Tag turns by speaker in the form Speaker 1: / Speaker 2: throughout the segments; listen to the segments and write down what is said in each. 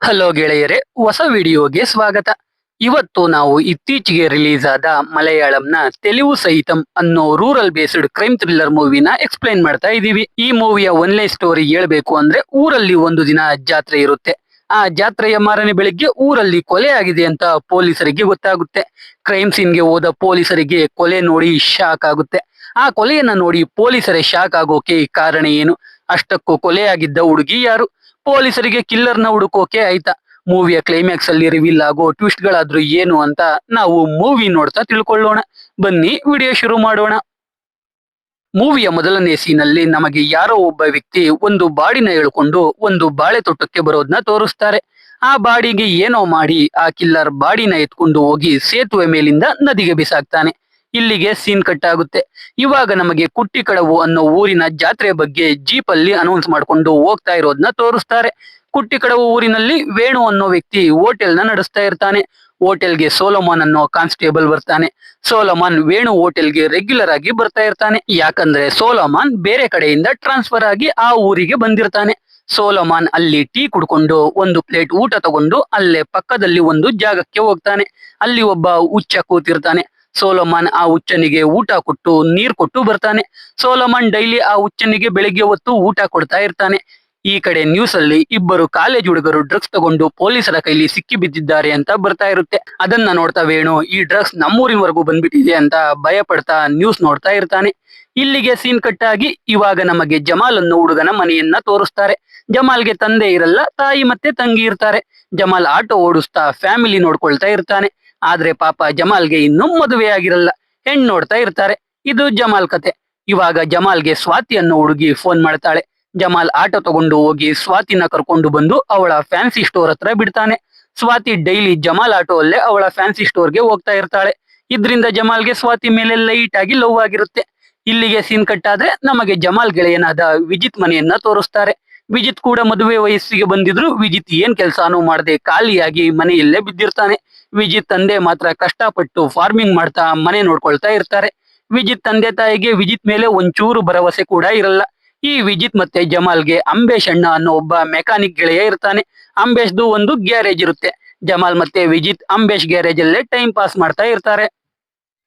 Speaker 1: Hello ಗೆಳೆಯರೆ, ಹೊಸ ವಿಡಿಯೋಗೆ ಸ್ವಾಗತ. ಇವತ್ತು ನಾವು ಇತ್ತೀಚೆಗೆ ರಿಲೀಸ್ ಆದ ಮಲಯಾಳಂನ ತೆಲುಗು ಸಹಿತಂ ಅನ್ನೋ ರೂರಲ್ ಬೇಸ್ಡ್ ಕ್ರೈಮ್ ಥ್ರಿಲ್ಲರ್ ಮೂವಿನ ಎಕ್ಸ್ಪ್ಲೈನ್ ಮಾಡ್ತಾ ಇದೀವಿ. ಈ ಮೂವಿಯ ಒನ್ಲೇ ಸ್ಟೋರಿ ಹೇಳ್ಬೇಕು ಅಂದ್ರೆ, ಊರಲ್ಲಿ ಒಂದು ದಿನ ಜಾತ್ರೆ ಇರುತ್ತೆ. ಆ ಜಾತ್ರೆಯ ಮಾರನೇ ಬೆಳಿಗ್ಗೆ ಊರಲ್ಲಿ ಕೊಲೆ ಆಗಿದೆ ಅಂತ ಪೊಲೀಸರಿಗೆ ಗೊತ್ತಾಗುತ್ತೆ. ಕ್ರೈಮ್ ಸೀನ್ಗೆ ಹೋದ ಪೊಲೀಸರಿಗೆ ಕೊಲೆ ನೋಡಿ ಶಾಕ್ ಆಗುತ್ತೆ. ಆ ಕೊಲೆಯನ್ನ ನೋಡಿ ಪೊಲೀಸರೇ ಶಾಕ್ ಆಗೋಕೆ ಕಾರಣ ಏನು? ಅಷ್ಟಕ್ಕೂ ಕೊಲೆಯಾಗಿದ್ದ ಹುಡುಗಿ ಯಾರು? ಪೊಲೀಸರಿಗೆ ಕಿಲ್ಲರ್ನ ಹುಡುಕೋಕೆ ಆಯ್ತಾ? ಮೂವಿಯ ಕ್ಲೈಮ್ಯಾಕ್ಸ್ ಅಲ್ಲಿ ರಿವೀಲ್ ಆಗೋ ಟ್ವಿಸ್ಟ್ ಗಳಾದ್ರೂ ಏನು ಅಂತ ನಾವು ಮೂವಿ ನೋಡ್ತಾ ತಿಳ್ಕೊಳ್ಳೋಣ. ಬನ್ನಿ ವಿಡಿಯೋ ಶುರು ಮಾಡೋಣ. ಮೂವಿಯ ಮೊದಲನೇ ಸೀನಲ್ಲಿ ನಮಗೆ ಯಾರೋ ಒಬ್ಬ ವ್ಯಕ್ತಿ ಒಂದು ಬಾಡಿನ ಎಳ್ಕೊಂಡು ಒಂದು ಬಾಳೆ ತೋಟಕ್ಕೆ ಬರೋದನ್ನ ತೋರಿಸ್ತಾರೆ. ಆ ಬಾಡಿಗೆ ಏನೋ ಮಾಡಿ ಆ ಕಿಲ್ಲರ್ ಬಾಡಿನ ಎತ್ಕೊಂಡು ಹೋಗಿ ಸೇತುವೆ ಮೇಲಿಂದ ನದಿಗೆ ಬಿಸಾಕ್ತಾನೆ. ಇಲ್ಲಿಗೆ ಸೀನ್ ಕಟ್ ಆಗುತ್ತೆ. ಇವಾಗ ನಮಗೆ ಕುಟ್ಟಿಕಡವು ಅನ್ನೋ ಊರಿನ ಜಾತ್ರೆ ಬಗ್ಗೆ ಜೀಪ್ ಅಲ್ಲಿ ಅನೌನ್ಸ್ ಮಾಡ್ಕೊಂಡು ಹೋಗ್ತಾ ಇರೋದನ್ನ ತೋರಿಸ್ತಾರೆ. ಕುಟ್ಟಿಕಡವು ಊರಿನಲ್ಲಿ ವೇಣು ಅನ್ನೋ ವ್ಯಕ್ತಿ ಹೋಟೆಲ್ನ ನಡೆಸ್ತಾ ಇರ್ತಾನೆ. ಹೋಟೆಲ್ಗೆ ಸೋಲೋಮಾನ್ ಅನ್ನೋ ಕಾನ್ಸ್ಟೇಬಲ್ ಬರ್ತಾನೆ. ಸೋಲೋಮಾನ್ ವೇಣು ಹೋಟೆಲ್ಗೆ ರೆಗ್ಯುಲರ್ ಆಗಿ ಬರ್ತಾ ಇರ್ತಾನೆ. ಯಾಕಂದ್ರೆ ಸೋಲೋಮಾನ್ ಬೇರೆ ಕಡೆಯಿಂದ ಟ್ರಾನ್ಸ್ಫರ್ ಆಗಿ ಆ ಊರಿಗೆ ಬಂದಿರ್ತಾನೆ. ಸೋಲೋಮಾನ್ ಅಲ್ಲಿ ಟೀ ಕುಡ್ಕೊಂಡು ಒಂದು ಪ್ಲೇಟ್ ಊಟ ತಗೊಂಡು ಅಲ್ಲೇ ಪಕ್ಕದಲ್ಲಿ ಒಂದು ಜಾಗಕ್ಕೆ ಹೋಗ್ತಾನೆ. ಅಲ್ಲಿ ಒಬ್ಬ ಹುಚ್ಚ ಕೂತಿರ್ತಾನೆ. ಸೋಲೋಮಾನ್ ಆ ಹುಚ್ಚನಿಗೆ ಊಟ ಕೊಟ್ಟು ನೀರ್ ಕೊಟ್ಟು ಬರ್ತಾನೆ. ಸೋಲೋಮಾನ್ ಡೈಲಿ ಆ ಹುಚ್ಚನಿಗೆ ಬೆಳಿಗ್ಗೆ ಹೊತ್ತು ಊಟ ಕೊಡ್ತಾ ಇರ್ತಾನೆ. ಈ ಕಡೆ ನ್ಯೂಸ್ ಅಲ್ಲಿ ಇಬ್ಬರು ಕಾಲೇಜ್ ಹುಡುಗರು ಡ್ರಗ್ಸ್ ತಗೊಂಡು ಪೊಲೀಸರ ಕೈಲಿ ಸಿಕ್ಕಿ ಬಿದ್ದಿದ್ದಾರೆ ಅಂತ ಬರ್ತಾ ಇರುತ್ತೆ. ಅದನ್ನ ನೋಡ್ತಾ ವೇಣು ಈ ಡ್ರಗ್ಸ್ ನಮ್ಮೂರಿನವರೆಗೂ ಬಂದ್ಬಿಟ್ಟಿದೆ ಅಂತ ಭಯ ಪಡ್ತಾ ನ್ಯೂಸ್ ನೋಡ್ತಾ ಇರ್ತಾನೆ. ಇಲ್ಲಿಗೆ ಸೀನ್ ಕಟ್ ಆಗಿ ಇವಾಗ ನಮಗೆ ಜಮಾಲ್ ಅನ್ನೋ ಹುಡುಗನ ಮನೆಯನ್ನ ತೋರಿಸ್ತಾರೆ. ಜಮಾಲ್ಗೆ ತಂದೆ ಇರಲ್ಲ, ತಾಯಿ ಮತ್ತೆ ತಂಗಿ ಇರ್ತಾರೆ. ಜಮಾಲ್ ಆಟೋ ಓಡಿಸ್ತಾ ಫ್ಯಾಮಿಲಿ ನೋಡ್ಕೊಳ್ತಾ ಇರ್ತಾನೆ. ಆದ್ರೆ ಪಾಪ ಜಮಾಲ್ಗೆ ಇನ್ನೂ ಮದುವೆ ಆಗಿರಲ್ಲ. ಹೆಣ್ ನೋಡ್ತಾ ಇರ್ತಾರೆ. ಇದು ಜಮಾಲ್ ಕತೆ. ಇವಾಗ ಜಮಾಲ್ಗೆ ಸ್ವಾತಿ ಅನ್ನೋ ಹುಡುಗಿ ಫೋನ್ ಮಾಡ್ತಾಳೆ. ಜಮಾಲ್ ಆಟೋ ತಗೊಂಡು ಹೋಗಿ ಸ್ವಾತಿನ ಕರ್ಕೊಂಡು ಬಂದು ಅವಳ ಫ್ಯಾನ್ಸಿ ಸ್ಟೋರ್ ಹತ್ರ ಬಿಡ್ತಾನೆ. ಸ್ವಾತಿ ಡೈಲಿ ಜಮಾಲ್ ಆಟೋ ಅಲ್ಲೇ ಅವಳ ಫ್ಯಾನ್ಸಿ ಸ್ಟೋರ್ಗೆ ಹೋಗ್ತಾ ಇರ್ತಾಳೆ. ಇದ್ರಿಂದ ಜಮಾಲ್ಗೆ ಸ್ವಾತಿ ಮೇಲೆ ಲೈಟ್ ಆಗಿ ಲವ್ ಆಗಿರುತ್ತೆ. ಇಲ್ಲಿಗೆ ಸೀನ್ ಕಟ್ ಆದ್ರೆ ನಮಗೆ ಜಮಾಲ್ ಗೆಳೆಯನಾದ ವಿಜಿತ್ ಮನೆಯನ್ನ ತೋರಿಸ್ತಾರೆ. ವಿಜಿತ್ ಕೂಡ ಮದುವೆ ವಯಸ್ಸಿಗೆ ಬಂದಿದ್ರು ವಿಜಿತ್ ಏನ್ ಕೆಲ್ಸಾನು ಮಾಡದೆ ಖಾಲಿಯಾಗಿ ಮನೆಯಲ್ಲೇ ಬಿದ್ದಿರ್ತಾನೆ. ವಿಜಿತ್ ತಂದೆ ಮಾತ್ರ ಕಷ್ಟಪಟ್ಟು ಫಾರ್ಮಿಂಗ್ ಮಾಡ್ತಾ ಮನೆ ನೋಡ್ಕೊಳ್ತಾ ಇರ್ತಾರೆ. ವಿಜಿತ್ ತಂದೆ ತಾಯಿಗೆ ವಿಜಿತ್ ಮೇಲೆ ಒಂಚೂರು ಭರವಸೆ ಕೂಡ ಇರಲ್ಲ. ಈ ವಿಜಿತ್ ಮತ್ತೆ ಜಮಾಲ್ಗೆ ಅಂಬೇಶ್ ಅಣ್ಣ ಅನ್ನೋ ಒಬ್ಬ ಮೆಕ್ಯಾನಿಕ್ ಗೆಳೆಯ ಇರ್ತಾನೆ. ಅಂಬೇಶ್ದು ಒಂದು ಗ್ಯಾರೇಜ್ ಇರುತ್ತೆ. ಜಮಾಲ್ ಮತ್ತೆ ವಿಜಿತ್ ಅಂಬೇಶ್ ಗ್ಯಾರೇಜ್ ಅಲ್ಲೇ ಟೈಮ್ ಪಾಸ್ ಮಾಡ್ತಾ ಇರ್ತಾರೆ.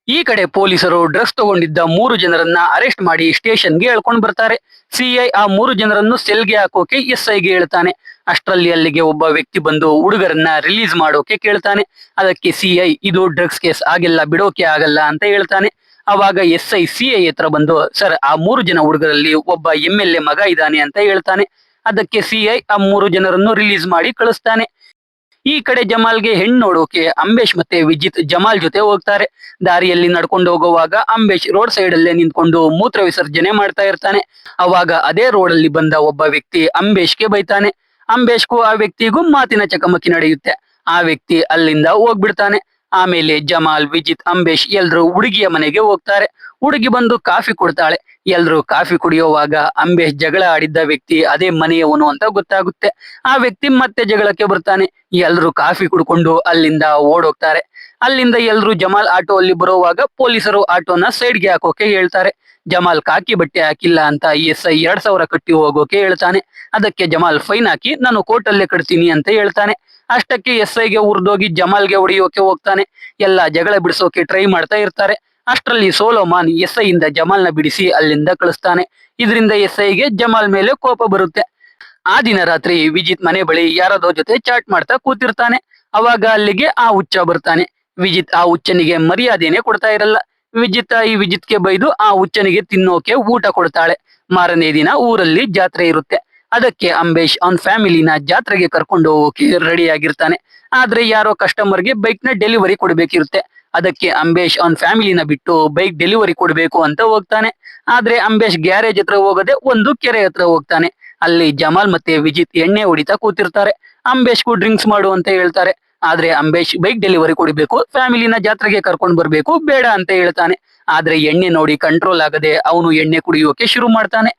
Speaker 1: ಈ ಕಡೆ ಪೊಲೀಸರು ಡ್ರಗ್ಸ್ ತಗೊಂಡಿದ್ದ 3 ಜನರನ್ನ ಅರೆಸ್ಟ್ ಮಾಡಿ ಸ್ಟೇಷನ್ಗೆ ಎಳ್ಕೊಂಡ್ ಬರ್ತಾರೆ. ಸಿಐ ಆ 3 ಜನರನ್ನು ಸೆಲ್ಗೆ ಹಾಕೋಕೆ ಎಸ್ಐಗೆ ಹೇಳ್ತಾನೆ. ಅಷ್ಟರಲ್ಲಿ ಅಲ್ಲಿಗೆ ಒಬ್ಬ ವ್ಯಕ್ತಿ ಬಂದು ಹುಡುಗರನ್ನ ರಿಲೀಸ್ ಮಾಡೋಕೆ ಕೇಳ್ತಾನೆ. ಅದಕ್ಕೆ ಸಿಐ ಇದು ಡ್ರಗ್ಸ್ ಕೇಸ್, ಆಗೆಲ್ಲ ಬಿಡೋಕೆ ಆಗಲ್ಲ ಅಂತ ಹೇಳ್ತಾನೆ. ಅವಾಗ ಎಸ್ಐ ಸಿಐ ಹತ್ರ ಬಂದು, ಸರ್ ಆ 3 ಜನ ಹುಡುಗರಲ್ಲಿ ಒಬ್ಬ MLA ಮಗ ಇದ್ದಾನೆ ಅಂತ ಹೇಳ್ತಾನೆ. ಅದಕ್ಕೆ ಸಿಐ ಆ 3 ಜನರನ್ನು ರಿಲೀಸ್ ಮಾಡಿ ಕಳಿಸ್ತಾನೆ. ಈ ಕಡೆ ಜಮಾಲ್ಗೆ ಹೆಣ್ಣು ನೋಡೋಕೆ ಅಂಬೇಶ್ ಮತ್ತೆ ವಿಜಿತ್ ಜಮಾಲ್ ಜೊತೆ ಹೋಗ್ತಾರೆ. ದಾರಿಯಲ್ಲಿ ನಡ್ಕೊಂಡು ಹೋಗುವಾಗ ಅಂಬೇಶ್ ರೋಡ್ ಸೈಡ್ ಅಲ್ಲೇ ನಿಂತ್ಕೊಂಡು ಮೂತ್ರ ವಿಸರ್ಜನೆ ಮಾಡ್ತಾ ಇರ್ತಾನೆ. ಅವಾಗ ಅದೇ ರೋಡ್ ಅಲ್ಲಿ ಬಂದ ಒಬ್ಬ ವ್ಯಕ್ತಿ ಅಂಬೇಶ್ಗೆ ಬೈತಾನೆ. ಅಂಬೇಶ್ಗೂ ಆ ವ್ಯಕ್ತಿಗೂ ಮಾತಿನ ಚಕಮಕಿ ನಡೆಯುತ್ತೆ. ಆ ವ್ಯಕ್ತಿ ಅಲ್ಲಿಂದ ಹೋಗ್ಬಿಡ್ತಾನೆ. ಆಮೇಲೆ ಜಮಾಲ್, ವಿಜಿತ್, ಅಂಬೇಶ್ ಎಲ್ರು ಹುಡುಗಿಯ ಮನೆಗೆ ಹೋಗ್ತಾರೆ. ಹುಡುಗಿ ಬಂದು ಕಾಫಿ ಕೊಡ್ತಾಳೆ. ಎಲ್ರು ಕಾಫಿ ಕುಡಿಯೋವಾಗ ಅಂಬೇಶ್ ಜಗಳ ಆಡಿದ್ದ ವ್ಯಕ್ತಿ ಅದೇ ಮನೆಯವನು ಅಂತ ಗೊತ್ತಾಗುತ್ತೆ. ಆ ವ್ಯಕ್ತಿ ಮತ್ತೆ ಜಗಳಕ್ಕೆ ಬರ್ತಾನೆ. ಎಲ್ರು ಕಾಫಿ ಕುಡ್ಕೊಂಡು ಅಲ್ಲಿಂದ ಓಡೋಗ್ತಾರೆ. ಅಲ್ಲಿಂದ ಎಲ್ರು ಜಮಾಲ್ ಆಟೋ ಅಲ್ಲಿ ಬರುವಾಗ ಪೊಲೀಸರು ಆಟೋನ ಸೈಡ್ಗೆ ಹಾಕೋಕೆ ಹೇಳ್ತಾರೆ. ಜಮಾಲ್ ಕಾಕಿ ಬಟ್ಟೆ ಹಾಕಿಲ್ಲ ಅಂತ ಎಸ್ಐ 2000 ಕಟ್ಟಿ ಹೋಗೋಕೆ ಹೇಳ್ತಾನೆ. ಅದಕ್ಕೆ ಜಮಾಲ್ ಫೈನ್ ಹಾಕಿ ನಾನು ಕೋರ್ಟಲ್ಲೇ ಕಟ್ತೀನಿ ಅಂತ ಹೇಳ್ತಾನೆ. ಅಷ್ಟಕ್ಕೆ ಎಸ್ಐಗೆ ಉರ್ದೋಗಿ ಜಮಾಲ್ಗೆ ಹೊಡೆಯೋಕೆ ಹೋಗ್ತಾನೆ. ಎಲ್ಲ ಜಗಳ ಬಿಡಿಸೋಕೆ ಟ್ರೈ ಮಾಡ್ತಾ ಇರ್ತಾರೆ. ಅಷ್ಟರಲ್ಲಿ ಸೋಲೋಮಾನ್ ಎಸ್ಐ ಇಂದ ಜಮಾಲ್ನ ಬಿಡಿಸಿ ಅಲ್ಲಿಂದ ಕಳಿಸ್ತಾನೆ. ಇದರಿಂದ ಎಸ್ಐಗೆ ಜಮಾಲ್ ಮೇಲೆ ಕೋಪ ಬರುತ್ತೆ. ಆ ದಿನ ರಾತ್ರಿ ವಿಜಿತ್ ಮನೆ ಬಳಿ ಯಾರದೋ ಜೊತೆ ಚಾಟ್ ಮಾಡ್ತಾ ಕೂತಿರ್ತಾನೆ. ಅವಾಗ ಅಲ್ಲಿಗೆ ಆ ಹುಚ್ಚ ಬರ್ತಾನೆ. ವಿಜಿತ್ ಆ ಹುಚ್ಚನಿಗೆ ಮರ್ಯಾದೆನೆ ಕೊಡ್ತಾ ಇರಲ್ಲ. ಈ ವಿಜಿತ್ಗೆ ಬೈದು ಆ ಹುಚ್ಚನಿಗೆ ತಿನ್ನೋಕೆ ಊಟ ಕೊಡ್ತಾಳೆ. ಮಾರನೇ ದಿನ ಊರಲ್ಲಿ ಜಾತ್ರೆ ಇರುತ್ತೆ. ಅದಕ್ಕೆ ಅಂಬೇಶ್ ಅವನ್ ಫ್ಯಾಮಿಲಿನ ಜಾತ್ರೆಗೆ ಕರ್ಕೊಂಡು ಹೋಗೋಕೆ ರೆಡಿ ಆಗಿರ್ತಾನೆ. ಆದ್ರೆ ಯಾರೋ ಕಸ್ಟಮರ್ಗೆ ಬೈಕ್ ನ ಡೆಲಿವರಿ ಕೊಡ್ಬೇಕಿರುತ್ತೆ. ಅದಕ್ಕೆ ಅಂಬೇಶ್ ಅವನ್ ಫ್ಯಾಮಿಲಿನ ಬಿಟ್ಟು ಬೈಕ್ ಡೆಲಿವರಿ ಕೊಡ್ಬೇಕು ಅಂತ ಹೋಗ್ತಾನೆ. ಆದ್ರೆ ಅಂಬೇಶ್ ಗ್ಯಾರೇಜ್ ಹತ್ರ ಹೋಗದೆ ಒಂದು ಕೆರೆ ಹತ್ರ ಹೋಗ್ತಾನೆ. ಅಲ್ಲಿ ಜಮಾಲ್ ಮತ್ತೆ ವಿಜಿತ್ ಎಣ್ಣೆ ಹೊಡಿತಾ ಕೂತಿರ್ತಾರೆ. ಅಂಬೇಶ್ಗೂ ಡ್ರಿಂಕ್ಸ್ ಮಾಡು ಅಂತ ಹೇಳ್ತಾರೆ. ಆದ್ರೆ ಅಂಬೇಶ್ ಬೈಕ್ ಡೆಲಿವರಿ ಕೊಡ್ಬೇಕು, ಫ್ಯಾಮಿಲಿನ ಜಾತ್ರೆಗೆ ಕರ್ಕೊಂಡ್ ಬರ್ಬೇಕು, ಬೇಡ ಅಂತ ಹೇಳ್ತಾನೆ. ಆದ್ರೆ ಎಣ್ಣೆ ನೋಡಿ ಕಂಟ್ರೋಲ್ ಆಗದೆ ಅವನು ಎಣ್ಣೆ ಕುಡಿಯೋಕೆ ಶುರು ಮಾಡ್ತಾನೆ.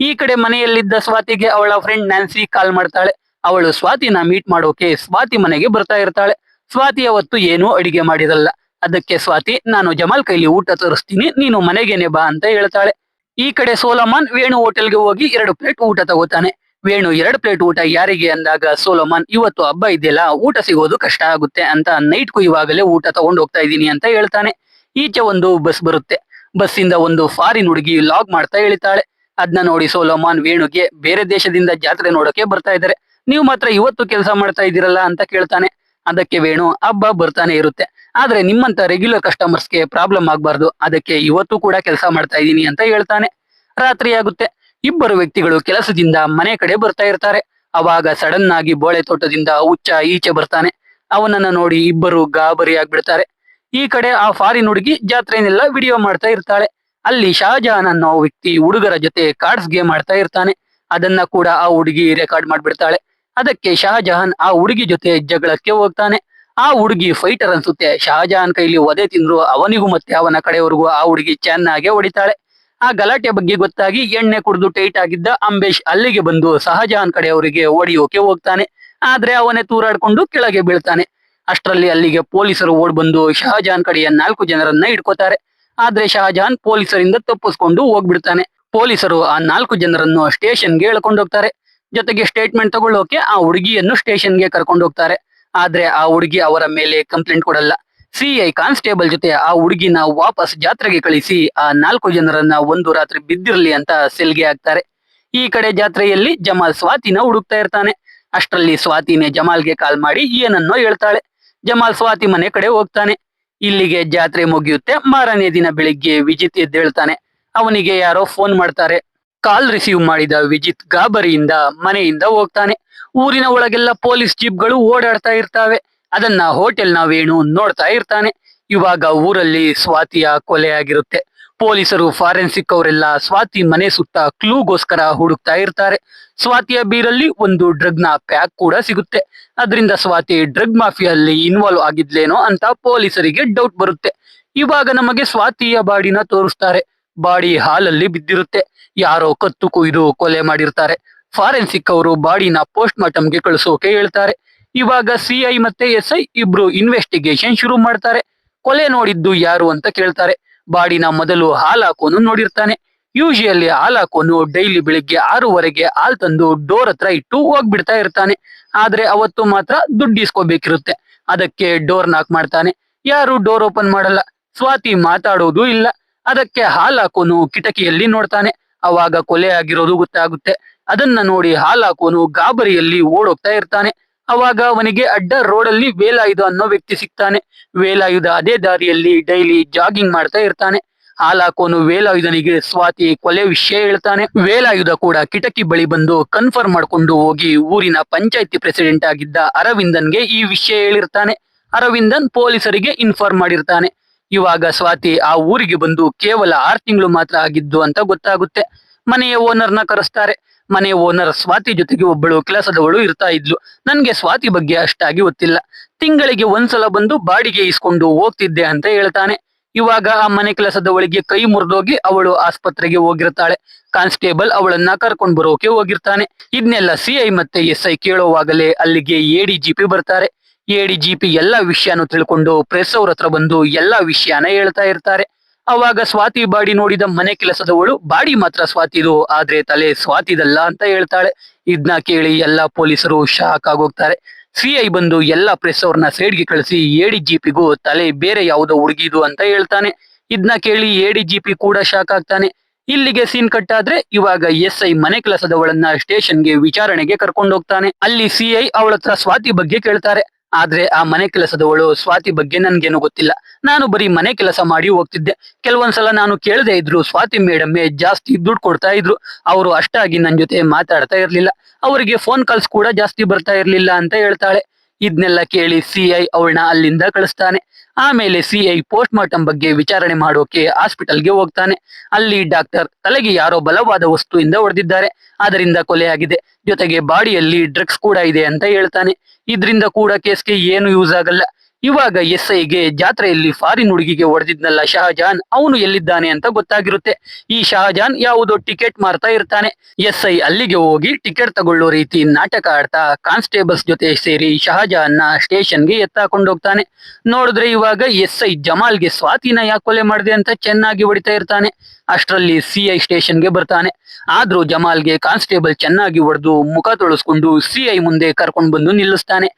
Speaker 1: ಈ ಕಡೆ ಮನೆಯಲ್ಲಿದ್ದ ಸ್ವಾತಿಗೆ ಅವಳ ಫ್ರೆಂಡ್ ನ್ಯಾನ್ಸಿ ಕಾಲ್ ಮಾಡ್ತಾಳೆ. ಅವಳು ಸ್ವಾತಿನ ಮೀಟ್ ಮಾಡೋಕೆ ಸ್ವಾತಿ ಮನೆಗೆ ಬರ್ತಾ ಇರ್ತಾಳೆ. ಸ್ವಾತಿ ಅವತ್ತು ಏನೂ ಅಡಿಗೆ ಮಾಡಿರಲ್ಲ. ಅದಕ್ಕೆ ಸ್ವಾತಿ, ನಾನು ಜಮಾಲ್ ಕೈಲಿ ಊಟ ತರಿಸ್ತೀನಿ, ನೀನು ಮನೆಗೇನೆ ಬಾ ಅಂತ ಹೇಳ್ತಾಳೆ. ಈ ಕಡೆ ಸೋಲಮಾನ್ ವೇಣು ಹೋಟೆಲ್ಗೆ ಹೋಗಿ 2 ಪ್ಲೇಟ್ ಊಟ ತಗೋತಾನೆ. ವೇಣು 2 ಪ್ಲೇಟ್ ಊಟ ಯಾರಿಗೆ ಅಂದಾಗ ಸೋಲೋಮನ್ ಇವತ್ತು ಹಬ್ಬ ಇದೆಯಲ್ಲ ಊಟ ಸಿಗೋದು ಕಷ್ಟ ಆಗುತ್ತೆ ಅಂತ ನೈಟ್ಗೂ ಇವಾಗಲೇ ಊಟ ತಗೊಂಡು ಹೋಗ್ತಾ ಇದೀನಿ ಅಂತ ಹೇಳ್ತಾನೆ. ಈಚೆ ಒಂದು ಬಸ್ ಬರುತ್ತೆ. ಬಸ್ಸಿಂದ ಒಂದು ಫಾರಿನ್ ಹುಡುಗಿ ಲಾಗ್ ಮಾಡ್ತಾ ಇಳಿತಾಳೆ. ಅದನ್ನ ನೋಡಿ ಸೋಲೋಮನ್ ವೇಣುಗೆ ಬೇರೆ ದೇಶದಿಂದ ಜಾತ್ರೆ ನೋಡೋಕೆ ಬರ್ತಾ ಇದ್ದಾರೆ, ನೀವು ಮಾತ್ರ ಇವತ್ತು ಕೆಲಸ ಮಾಡ್ತಾ ಇದ್ದೀರಲ್ಲ ಅಂತ ಕೇಳ್ತಾನೆ. ಅದಕ್ಕೆ ವೇಣು ಹಬ್ಬ ಬರ್ತಾನೆ ಇರುತ್ತೆ, ಆದ್ರೆ ನಿಮ್ಮಂತ ರೆಗ್ಯುಲರ್ ಕಸ್ಟಮರ್ಸ್ಗೆ ಪ್ರಾಬ್ಲಮ್ ಆಗ್ಬಾರ್ದು, ಅದಕ್ಕೆ ಇವತ್ತು ಕೂಡ ಕೆಲಸ ಮಾಡ್ತಾ ಇದ್ದೀನಿ ಅಂತ ಹೇಳ್ತಾನೆ. ರಾತ್ರಿ ಆಗುತ್ತೆ. ಇಬ್ಬರು ವ್ಯಕ್ತಿಗಳು ಕೆಲಸದಿಂದ ಮನೆ ಕಡೆ ಬರ್ತಾ ಇರ್ತಾರೆ. ಅವಾಗ ಸಡನ್ ಆಗಿ ಬೋಳೆ ತೋಟದಿಂದ ಹುಚ್ಚ ಈಚೆ ಬರ್ತಾನೆ. ಅವನನ್ನ ನೋಡಿ ಇಬ್ಬರು ಗಾಬರಿ ಆಗ್ಬಿಡ್ತಾರೆ. ಈ ಕಡೆ ಆ ಫಾರಿನ್ ಹುಡುಗಿ ಜಾತ್ರೆನೆಲ್ಲ ವಿಡಿಯೋ ಮಾಡ್ತಾ ಇರ್ತಾಳೆ. ಅಲ್ಲಿ ಶಹಜಹಾನ್ ಅನ್ನೋ ವ್ಯಕ್ತಿ ಹುಡುಗರ ಜೊತೆ ಕಾರ್ಡ್ಸ್ ಗೇಮ್ ಆಡ್ತಾ ಇರ್ತಾನೆ. ಅದನ್ನ ಕೂಡ ಆ ಹುಡುಗಿ ರೆಕಾರ್ಡ್ ಮಾಡ್ಬಿಡ್ತಾಳೆ. ಅದಕ್ಕೆ ಶಹಜಹಾನ್ ಆ ಹುಡುಗಿ ಜೊತೆ ಜಗಳಕ್ಕೆ ಹೋಗ್ತಾನೆ. ಆ ಹುಡುಗಿ ಫೈಟರ್ ಅನ್ಸುತ್ತೆ. ಶಹಜಹಾನ್ ಕೈಲಿ ಒದೆ ತಿಂದ್ರು ಅವನಿಗೂ ಮತ್ತೆ ಅವನ ಕಡೆಯವರೆಗೂ ಆ ಹುಡುಗಿ ಚೆನ್ನಾಗೆ ಹೊಡಿತಾಳೆ. ಆ ಗಲಾಟೆ ಬಗ್ಗೆ ಗೊತ್ತಾಗಿ ಎಣ್ಣೆ ಕುಡಿದು ಟೈಟ್ ಆಗಿದ್ದ ಅಂಬೇಶ್ ಅಲ್ಲಿಗೆ ಬಂದು ಶಹಜಹಾನ್ ಕಡೆಯವರಿಗೆ ಹೊಡಿಯೋಕೆ ಹೋಗ್ತಾನೆ. ಆದ್ರೆ ಅವನೇ ತೂರಾಡ್ಕೊಂಡು ಕೆಳಗೆ ಬೀಳ್ತಾನೆ. ಅಷ್ಟರಲ್ಲಿ ಅಲ್ಲಿಗೆ ಪೊಲೀಸರು ಓಡ್ ಬಂದು ಶಹಜಹಾನ್ ಕಡೆಯ 4 ಜನರನ್ನ ಹಿಡ್ಕೋತಾರೆ. ಆದ್ರೆ ಶಹಜಹಾನ್ ಪೊಲೀಸರಿಂದ ತಪ್ಪಿಸ್ಕೊಂಡು ಹೋಗ್ಬಿಡ್ತಾನೆ. ಪೊಲೀಸರು ಆ 4 ಜನರನ್ನು ಸ್ಟೇಷನ್ಗೆ ಎಳ್ಕೊಂಡೋಗ್ತಾರೆ. ಜೊತೆಗೆ ಸ್ಟೇಟ್ಮೆಂಟ್ ತಗೊಳ್ಳೋಕೆ ಆ ಹುಡುಗಿಯನ್ನು ಸ್ಟೇಷನ್ಗೆ ಕರ್ಕೊಂಡು ಹೋಗ್ತಾರೆ. ಆದ್ರೆ ಆ ಹುಡುಗಿ ಅವರ ಮೇಲೆ ಕಂಪ್ಲೇಂಟ್ ಕೊಡಲ್ಲ. ಸಿಐ ಕಾನ್ಸ್ಟೇಬಲ್ ಜೊತೆ ಆ ಹುಡುಗಿನ ವಾಪಸ್ ಜಾತ್ರೆಗೆ ಕಳಿಸಿ ಆ 4 ಜನರನ್ನ ಒಂದು ರಾತ್ರಿ ಬಿದ್ದಿರ್ಲಿ ಅಂತ ಸೆಲ್ಗೆ ಹಾಕ್ತಾರೆ. ಈ ಕಡೆ ಜಾತ್ರೆಯಲ್ಲಿ ಜಮಾಲ್ ಸ್ವಾತಿನ ಹುಡುಕ್ತಾ ಇರ್ತಾನೆ. ಅಷ್ಟರಲ್ಲಿ ಸ್ವಾತಿನೇ ಜಮಾಲ್ಗೆ ಕಾಲ್ ಮಾಡಿ ಏನನ್ನೋ ಹೇಳ್ತಾಳೆ. ಜಮಾಲ್ ಸ್ವಾತಿ ಮನೆ ಕಡೆ ಹೋಗ್ತಾನೆ. ಇಲ್ಲಿಗೆ ಜಾತ್ರೆ ಮುಗಿಯುತ್ತೆ. ಮಾರನೇ ದಿನ ಬೆಳಿಗ್ಗೆ ವಿಜಿತ್ ಎದ್ದೇಳ್ತಾನೆ. ಅವನಿಗೆ ಯಾರೋ ಫೋನ್ ಮಾಡ್ತಾರೆ. ಕಾಲ್ ರಿಸೀವ್ ಮಾಡಿದ ವಿಜಿತ್ ಗಾಬರಿಯಿಂದ ಮನೆಯಿಂದ ಹೋಗ್ತಾನೆ. ಊರಿನ ಒಳಗೆಲ್ಲ ಪೊಲೀಸ್ ಜೀಪ್ಗಳು ಓಡಾಡ್ತಾ ಇರ್ತಾವೆ. ಅದನ್ನ ಹೋಟೆಲ್ನ ವೇಣು ನೋಡ್ತಾ ಇರ್ತಾನೆ. ಇವಾಗ ಊರಲ್ಲಿ ಸ್ವಾತಿಯ ಕೊಲೆ ಆಗಿರುತ್ತೆ. ಪೊಲೀಸರು ಫಾರೆನ್ಸಿಕ್ ಅವರೆಲ್ಲ ಸ್ವಾತಿ ಮನೆ ಸುತ್ತ ಕ್ಲೂಗೋಸ್ಕರ ಹುಡುಕ್ತಾ ಇರ್ತಾರೆ. ಸ್ವಾತಿಯ ಬೀರಲ್ಲಿ ಒಂದು ಡ್ರಗ್ ನ ಪ್ಯಾಕ್ ಕೂಡ ಸಿಗುತ್ತೆ. ಅದರಿಂದ ಸ್ವಾತಿ ಡ್ರಗ್ ಮಾಫಿಯಲ್ಲಿ ಇನ್ವಾಲ್ವ್ ಆಗಿದ್ಲೇನೋ ಅಂತ ಪೊಲೀಸರಿಗೆ ಡೌಟ್ ಬರುತ್ತೆ. ಇವಾಗ ನಮಗೆ ಸ್ವಾತಿಯ ಬಾಡಿನ ತೋರಿಸ್ತಾರೆ. ಬಾಡಿ ಹಾಲಲ್ಲಿ ಬಿದ್ದಿರುತ್ತೆ. ಯಾರೋ ಕತ್ತು ಕುಯ್ದು ಕೊಲೆ ಮಾಡಿರ್ತಾರೆ. ಫಾರೆನ್ಸಿಕ್ ಅವರು ಬಾಡಿನ ಪೋಸ್ಟ್ ಮಾರ್ಟಮ್ಗೆ ಕಳಿಸೋಕೆ ಹೇಳ್ತಾರೆ. ಇವಾಗ ಸಿಐ ಮತ್ತೆ ಎಸ್ಐ ಇಬ್ರು ಇನ್ವೆಸ್ಟಿಗೇಷನ್ ಶುರು ಮಾಡ್ತಾರೆ. ಕೊಲೆ ನೋಡಿದ್ದು ಯಾರು ಅಂತ ಕೇಳ್ತಾರೆ. ಬಾಡಿನ ಮೊದಲು ಹಾಲ್ ಹಾಕೋನು ನೋಡಿರ್ತಾನೆ. ಯೂಶಿಯಲಿ ಹಾಲ್ ಹಾಕೋನು ಡೈಲಿ ಬೆಳಿಗ್ಗೆ 6 ಗಂಟೆಗೆ ಹಾಲ್ ತಂದು ಡೋರ್ ಹತ್ರ ಇಟ್ಟು ಹೋಗ್ಬಿಡ್ತಾ ಇರ್ತಾನೆ. ಆದ್ರೆ ಅವತ್ತು ಮಾತ್ರ ದುಡ್ಡು ಇಸ್ಕೋಬೇಕಿರುತ್ತೆ. ಅದಕ್ಕೆ ಡೋರ್ ನಾಕ್ ಮಾಡ್ತಾನೆ. ಯಾರು ಡೋರ್ ಓಪನ್ ಮಾಡಲ್ಲ. ಸ್ವಾತಿ ಮಾತಾಡೋದು ಇಲ್ಲ. ಅದಕ್ಕೆ ಹಾಲ್ ಹಾಕೋನು ಕಿಟಕಿಯಲ್ಲಿ ನೋಡ್ತಾನೆ. ಅವಾಗ ಕೊಲೆ ಆಗಿರೋದು ಗೊತ್ತಾಗುತ್ತೆ. ಅದನ್ನ ನೋಡಿ ಹಾಲ್ ಹಾಕೋನು ಗಾಬರಿಯಲ್ಲಿ ಓಡೋಗ್ತಾ ಇರ್ತಾನೆ. ಅವಾಗ ಅವನಿಗೆ ಅಡ್ಡ ರೋಡಲ್ಲಿ ವೇಲಾಯುಧ ಅನ್ನೋ ವ್ಯಕ್ತಿ ಸಿಗ್ತಾನೆ. ವೇಲಾಯುಧ ಅದೇ ದಾರಿಯಲ್ಲಿ ಡೈಲಿ ಜಾಗಿಂಗ್ ಮಾಡ್ತಾ ಇರ್ತಾನೆ. ಹಾಲ್ ಹಾಕೋನು ವೇಲಾಯುಧನಿಗೆ ಸ್ವಾತಿ ಕೊಲೆ ವಿಷಯ ಹೇಳ್ತಾನೆ. ವೇಲಾಯುಧ ಕೂಡ ಕಿಟಕಿ ಬಳಿ ಬಂದು ಕನ್ಫರ್ಮ್ ಮಾಡ್ಕೊಂಡು ಹೋಗಿ ಊರಿನ ಪಂಚಾಯತಿ ಪ್ರೆಸಿಡೆಂಟ್ ಆಗಿದ್ದ ಅರವಿಂದನ್ಗೆ ಈ ವಿಷಯ ಹೇಳಿರ್ತಾನೆ. ಅರವಿಂದನ್ ಪೊಲೀಸರಿಗೆ ಇನ್ಫಾರ್ಮ್ ಮಾಡಿರ್ತಾನೆ. ಇವಾಗ ಸ್ವಾತಿ ಆ ಊರಿಗೆ ಬಂದು ಕೇವಲ 6 ತಿಂಗಳು ಮಾತ್ರ ಆಗಿದ್ದು ಅಂತ ಗೊತ್ತಾಗುತ್ತೆ. ಮನೆಯ ಓನರ್ನ ಕರೆಸ್ತಾರೆ. ಮನೆ ಓನರ್ ಸ್ವಾತಿ ಜೊತೆಗೆ ಒಬ್ಬಳು ಕೆಲಸದವಳು ಇರ್ತಾ ಇದ್ಲು. ನನ್ಗೆ ಸ್ವಾತಿ ಬಗ್ಗೆ ಅಷ್ಟಾಗಿ ಗೊತ್ತಿಲ್ಲ. ತಿಂಗಳಿಗೆ ಒಂದ್ಸಲ ಬಂದು ಬಾಡಿಗೆ ಇಸ್ಕೊಂಡು ಹೋಗ್ತಿದ್ದೆ ಅಂತ ಹೇಳ್ತಾನೆ. ಇವಾಗ ಆ ಮನೆ ಕೆಲಸದವಳಿಗೆ ಕೈ ಮುರಿದೋಗಿ ಅವಳು ಆಸ್ಪತ್ರೆಗೆ ಹೋಗಿರ್ತಾಳೆ. ಕಾನ್ಸ್ಟೇಬಲ್ ಅವಳನ್ನ ಕರ್ಕೊಂಡ್ ಬರೋಕೆ ಹೋಗಿರ್ತಾನೆ. ಇದನ್ನೆಲ್ಲ ಸಿಐ ಮತ್ತೆ ಎಸ್ಐ ಕೇಳೋವಾಗಲೇ ಅಲ್ಲಿಗೆ ಎಡಿಜಿಪಿ ಬರ್ತಾರೆ. ಎಡಿಜಿಪಿ ಎಲ್ಲಾ ವಿಷಯನೂ ತಿಳ್ಕೊಂಡು ಪ್ರೆಸ್ ಅವ್ರ ಹತ್ರ ಬಂದು ಎಲ್ಲಾ ವಿಷಯನ ಹೇಳ್ತಾ ಇರ್ತಾರೆ. ಅವಾಗ ಸ್ವಾತಿ ಬಾಡಿ ನೋಡಿದ ಮನೆ ಕೆಲಸದವಳು ಬಾಡಿ ಮಾತ್ರ ಸ್ವಾತಿದು, ಆದ್ರೆ ತಲೆ ಸ್ವಾತಿದಲ್ಲ ಅಂತ ಹೇಳ್ತಾಳೆ. ಇದನ್ನ ಕೇಳಿ ಎಲ್ಲಾ ಪೊಲೀಸರು ಶಾಕ್ ಆಗೋಗ್ತಾರೆ. ಸಿಐ ಬಂದು ಎಲ್ಲಾ ಪ್ರೆಸ್ ಅವ್ರನ್ನ ಸೈಡ್ಗೆ ಕಳಿಸಿ ಎಡಿಜಿಪಿಗೂ ತಲೆ ಬೇರೆ ಯಾವುದೋ ಹುಡುಗಿದು ಅಂತ ಹೇಳ್ತಾನೆ. ಇದನ್ನ ಕೇಳಿ ಎಡಿಜಿಪಿ ಕೂಡ ಶಾಕ್ ಆಗ್ತಾನೆ. ಇಲ್ಲಿಗೆ ಸೀನ್ ಕಟ್ ಆದ್ರೆ ಇವಾಗ ಎಸ್ಐ ಮನೆ ಕೆಲಸದವಳನ್ನ ಸ್ಟೇಷನ್ಗೆ ವಿಚಾರಣೆಗೆ ಕರ್ಕೊಂಡು ಹೋಗ್ತಾನೆ. ಅಲ್ಲಿ ಸಿಐ ಅವಳ ಹತ್ರ ಸ್ವಾತಿ ಬಗ್ಗೆ ಕೇಳ್ತಾರೆ. ಆದ್ರೆ ಆ ಮನೆ ಕೆಲಸದವಳು ಸ್ವಾತಿ ಬಗ್ಗೆ ನನ್ಗೇನು ಗೊತ್ತಿಲ್ಲ, ನಾನು ಬರೀ ಮನೆ ಕೆಲಸ ಮಾಡಿ ಹೋಗ್ತಿದ್ದೆ. ಕೆಲವೊಂದ್ಸಲ ನಾನು ಕೇಳದೆ ಇದ್ರು ಸ್ವಾತಿ ಮೇಡಮ್ಮೆ ಜಾಸ್ತಿ ದುಡ್ಡು ಕೊಡ್ತಾ ಇದ್ರು. ಅವರು ಅಷ್ಟಾಗಿ ನನ್ ಜೊತೆ ಮಾತಾಡ್ತಾ ಇರ್ಲಿಲ್ಲ. ಅವರಿಗೆ ಫೋನ್ ಕಾಲ್ಸ್ ಕೂಡ ಜಾಸ್ತಿ ಬರ್ತಾ ಇರ್ಲಿಲ್ಲ ಅಂತ ಹೇಳ್ತಾಳೆ. ಇದನ್ನೆಲ್ಲ ಕೇಳಿ ಸಿಐ ಅವಳನ್ನ ಅಲ್ಲಿಂದ ಕಳಿಸ್ತಾನೆ. ಆಮೇಲೆ ಸಿಐ ಪೋಸ್ಟ್ ಮಾರ್ಟಮ್ ಬಗ್ಗೆ ವಿಚಾರಣೆ ಮಾಡೋಕೆ ಹಾಸ್ಪಿಟಲ್ಗೆ ಹೋಗ್ತಾನೆ. ಅಲ್ಲಿ ಡಾಕ್ಟರ್ ತಲೆಗೆ ಯಾರೋ ಬಲವಾದ ವಸ್ತುವಿಂದ ಹೊಡೆದಿದ್ದಾರೆ, ಅದರಿಂದ ಕೊಲೆ ಆಗಿದೆ, ಜೊತೆಗೆ ಬಾಡಿಯಲ್ಲಿ ಡ್ರಗ್ಸ್ ಕೂಡ ಇದೆ ಅಂತ ಹೇಳ್ತಾನೆ. ಇದ್ರಿಂದ ಕೂಡ ಕೇಸ್ಗೆ ಏನು ಯೂಸ್ ಆಗಲ್ಲ. ಇವಾಗ ಎಸ್ಐಗೆ ಜಾತ್ರೆಯಲ್ಲಿ ಫಾರಿನ್ ಹುಡುಗಿಗೆ ಹೊಡೆದಿದ್ನಲ್ಲ ಶಹಜಾನ್, ಅವನು ಎಲ್ಲಿದ್ದಾನೆ ಅಂತ ಗೊತ್ತಾಗಿರುತ್ತೆ. ಈ ಶಹಜಾನ್ ಯಾವುದೋ ಟಿಕೆಟ್ ಮಾರ್ತಾ ಇರ್ತಾನೆ. ಎಸ್ಐ ಅಲ್ಲಿಗೆ ಹೋಗಿ ಟಿಕೆಟ್ ತಗೊಳ್ಳೋ ರೀತಿ ನಾಟಕ ಆಡ್ತಾ ಕಾನ್ಸ್ಟೇಬಲ್ಸ್ ಜೊತೆ ಸೇರಿ ಶಹಜಾನ್ ನ ಸ್ಟೇಷನ್ಗೆ ಎತ್ತಾಕೊಂಡೋಗ್ತಾನೆ. ನೋಡಿದ್ರೆ ಇವಾಗ ಎಸ್ಐ ಜಮಾಲ್ಗೆ ಸ್ವಾತಿನ ಯಾಕೆ ಕೊಲೆ ಮಾಡಿದೆ ಅಂತ ಚೆನ್ನಾಗಿ ಹೊಡಿತಾ ಇರ್ತಾನೆ. ಅಷ್ಟರಲ್ಲಿ ಸಿಐ ಸ್ಟೇಷನ್ಗೆ ಬರ್ತಾನೆ. ಆದ್ರೂ ಜಮಾಲ್ಗೆ ಕಾನ್ಸ್ಟೇಬಲ್ ಚೆನ್ನಾಗಿ ಹೊಡೆದು ಮುಖ ತೊಳಸ್ಕೊಂಡು ಸಿಐ ಮುಂದೆ ಕರ್ಕೊಂಡು ಬಂದು ನಿಲ್ಲಿಸ್ತಾನೆ.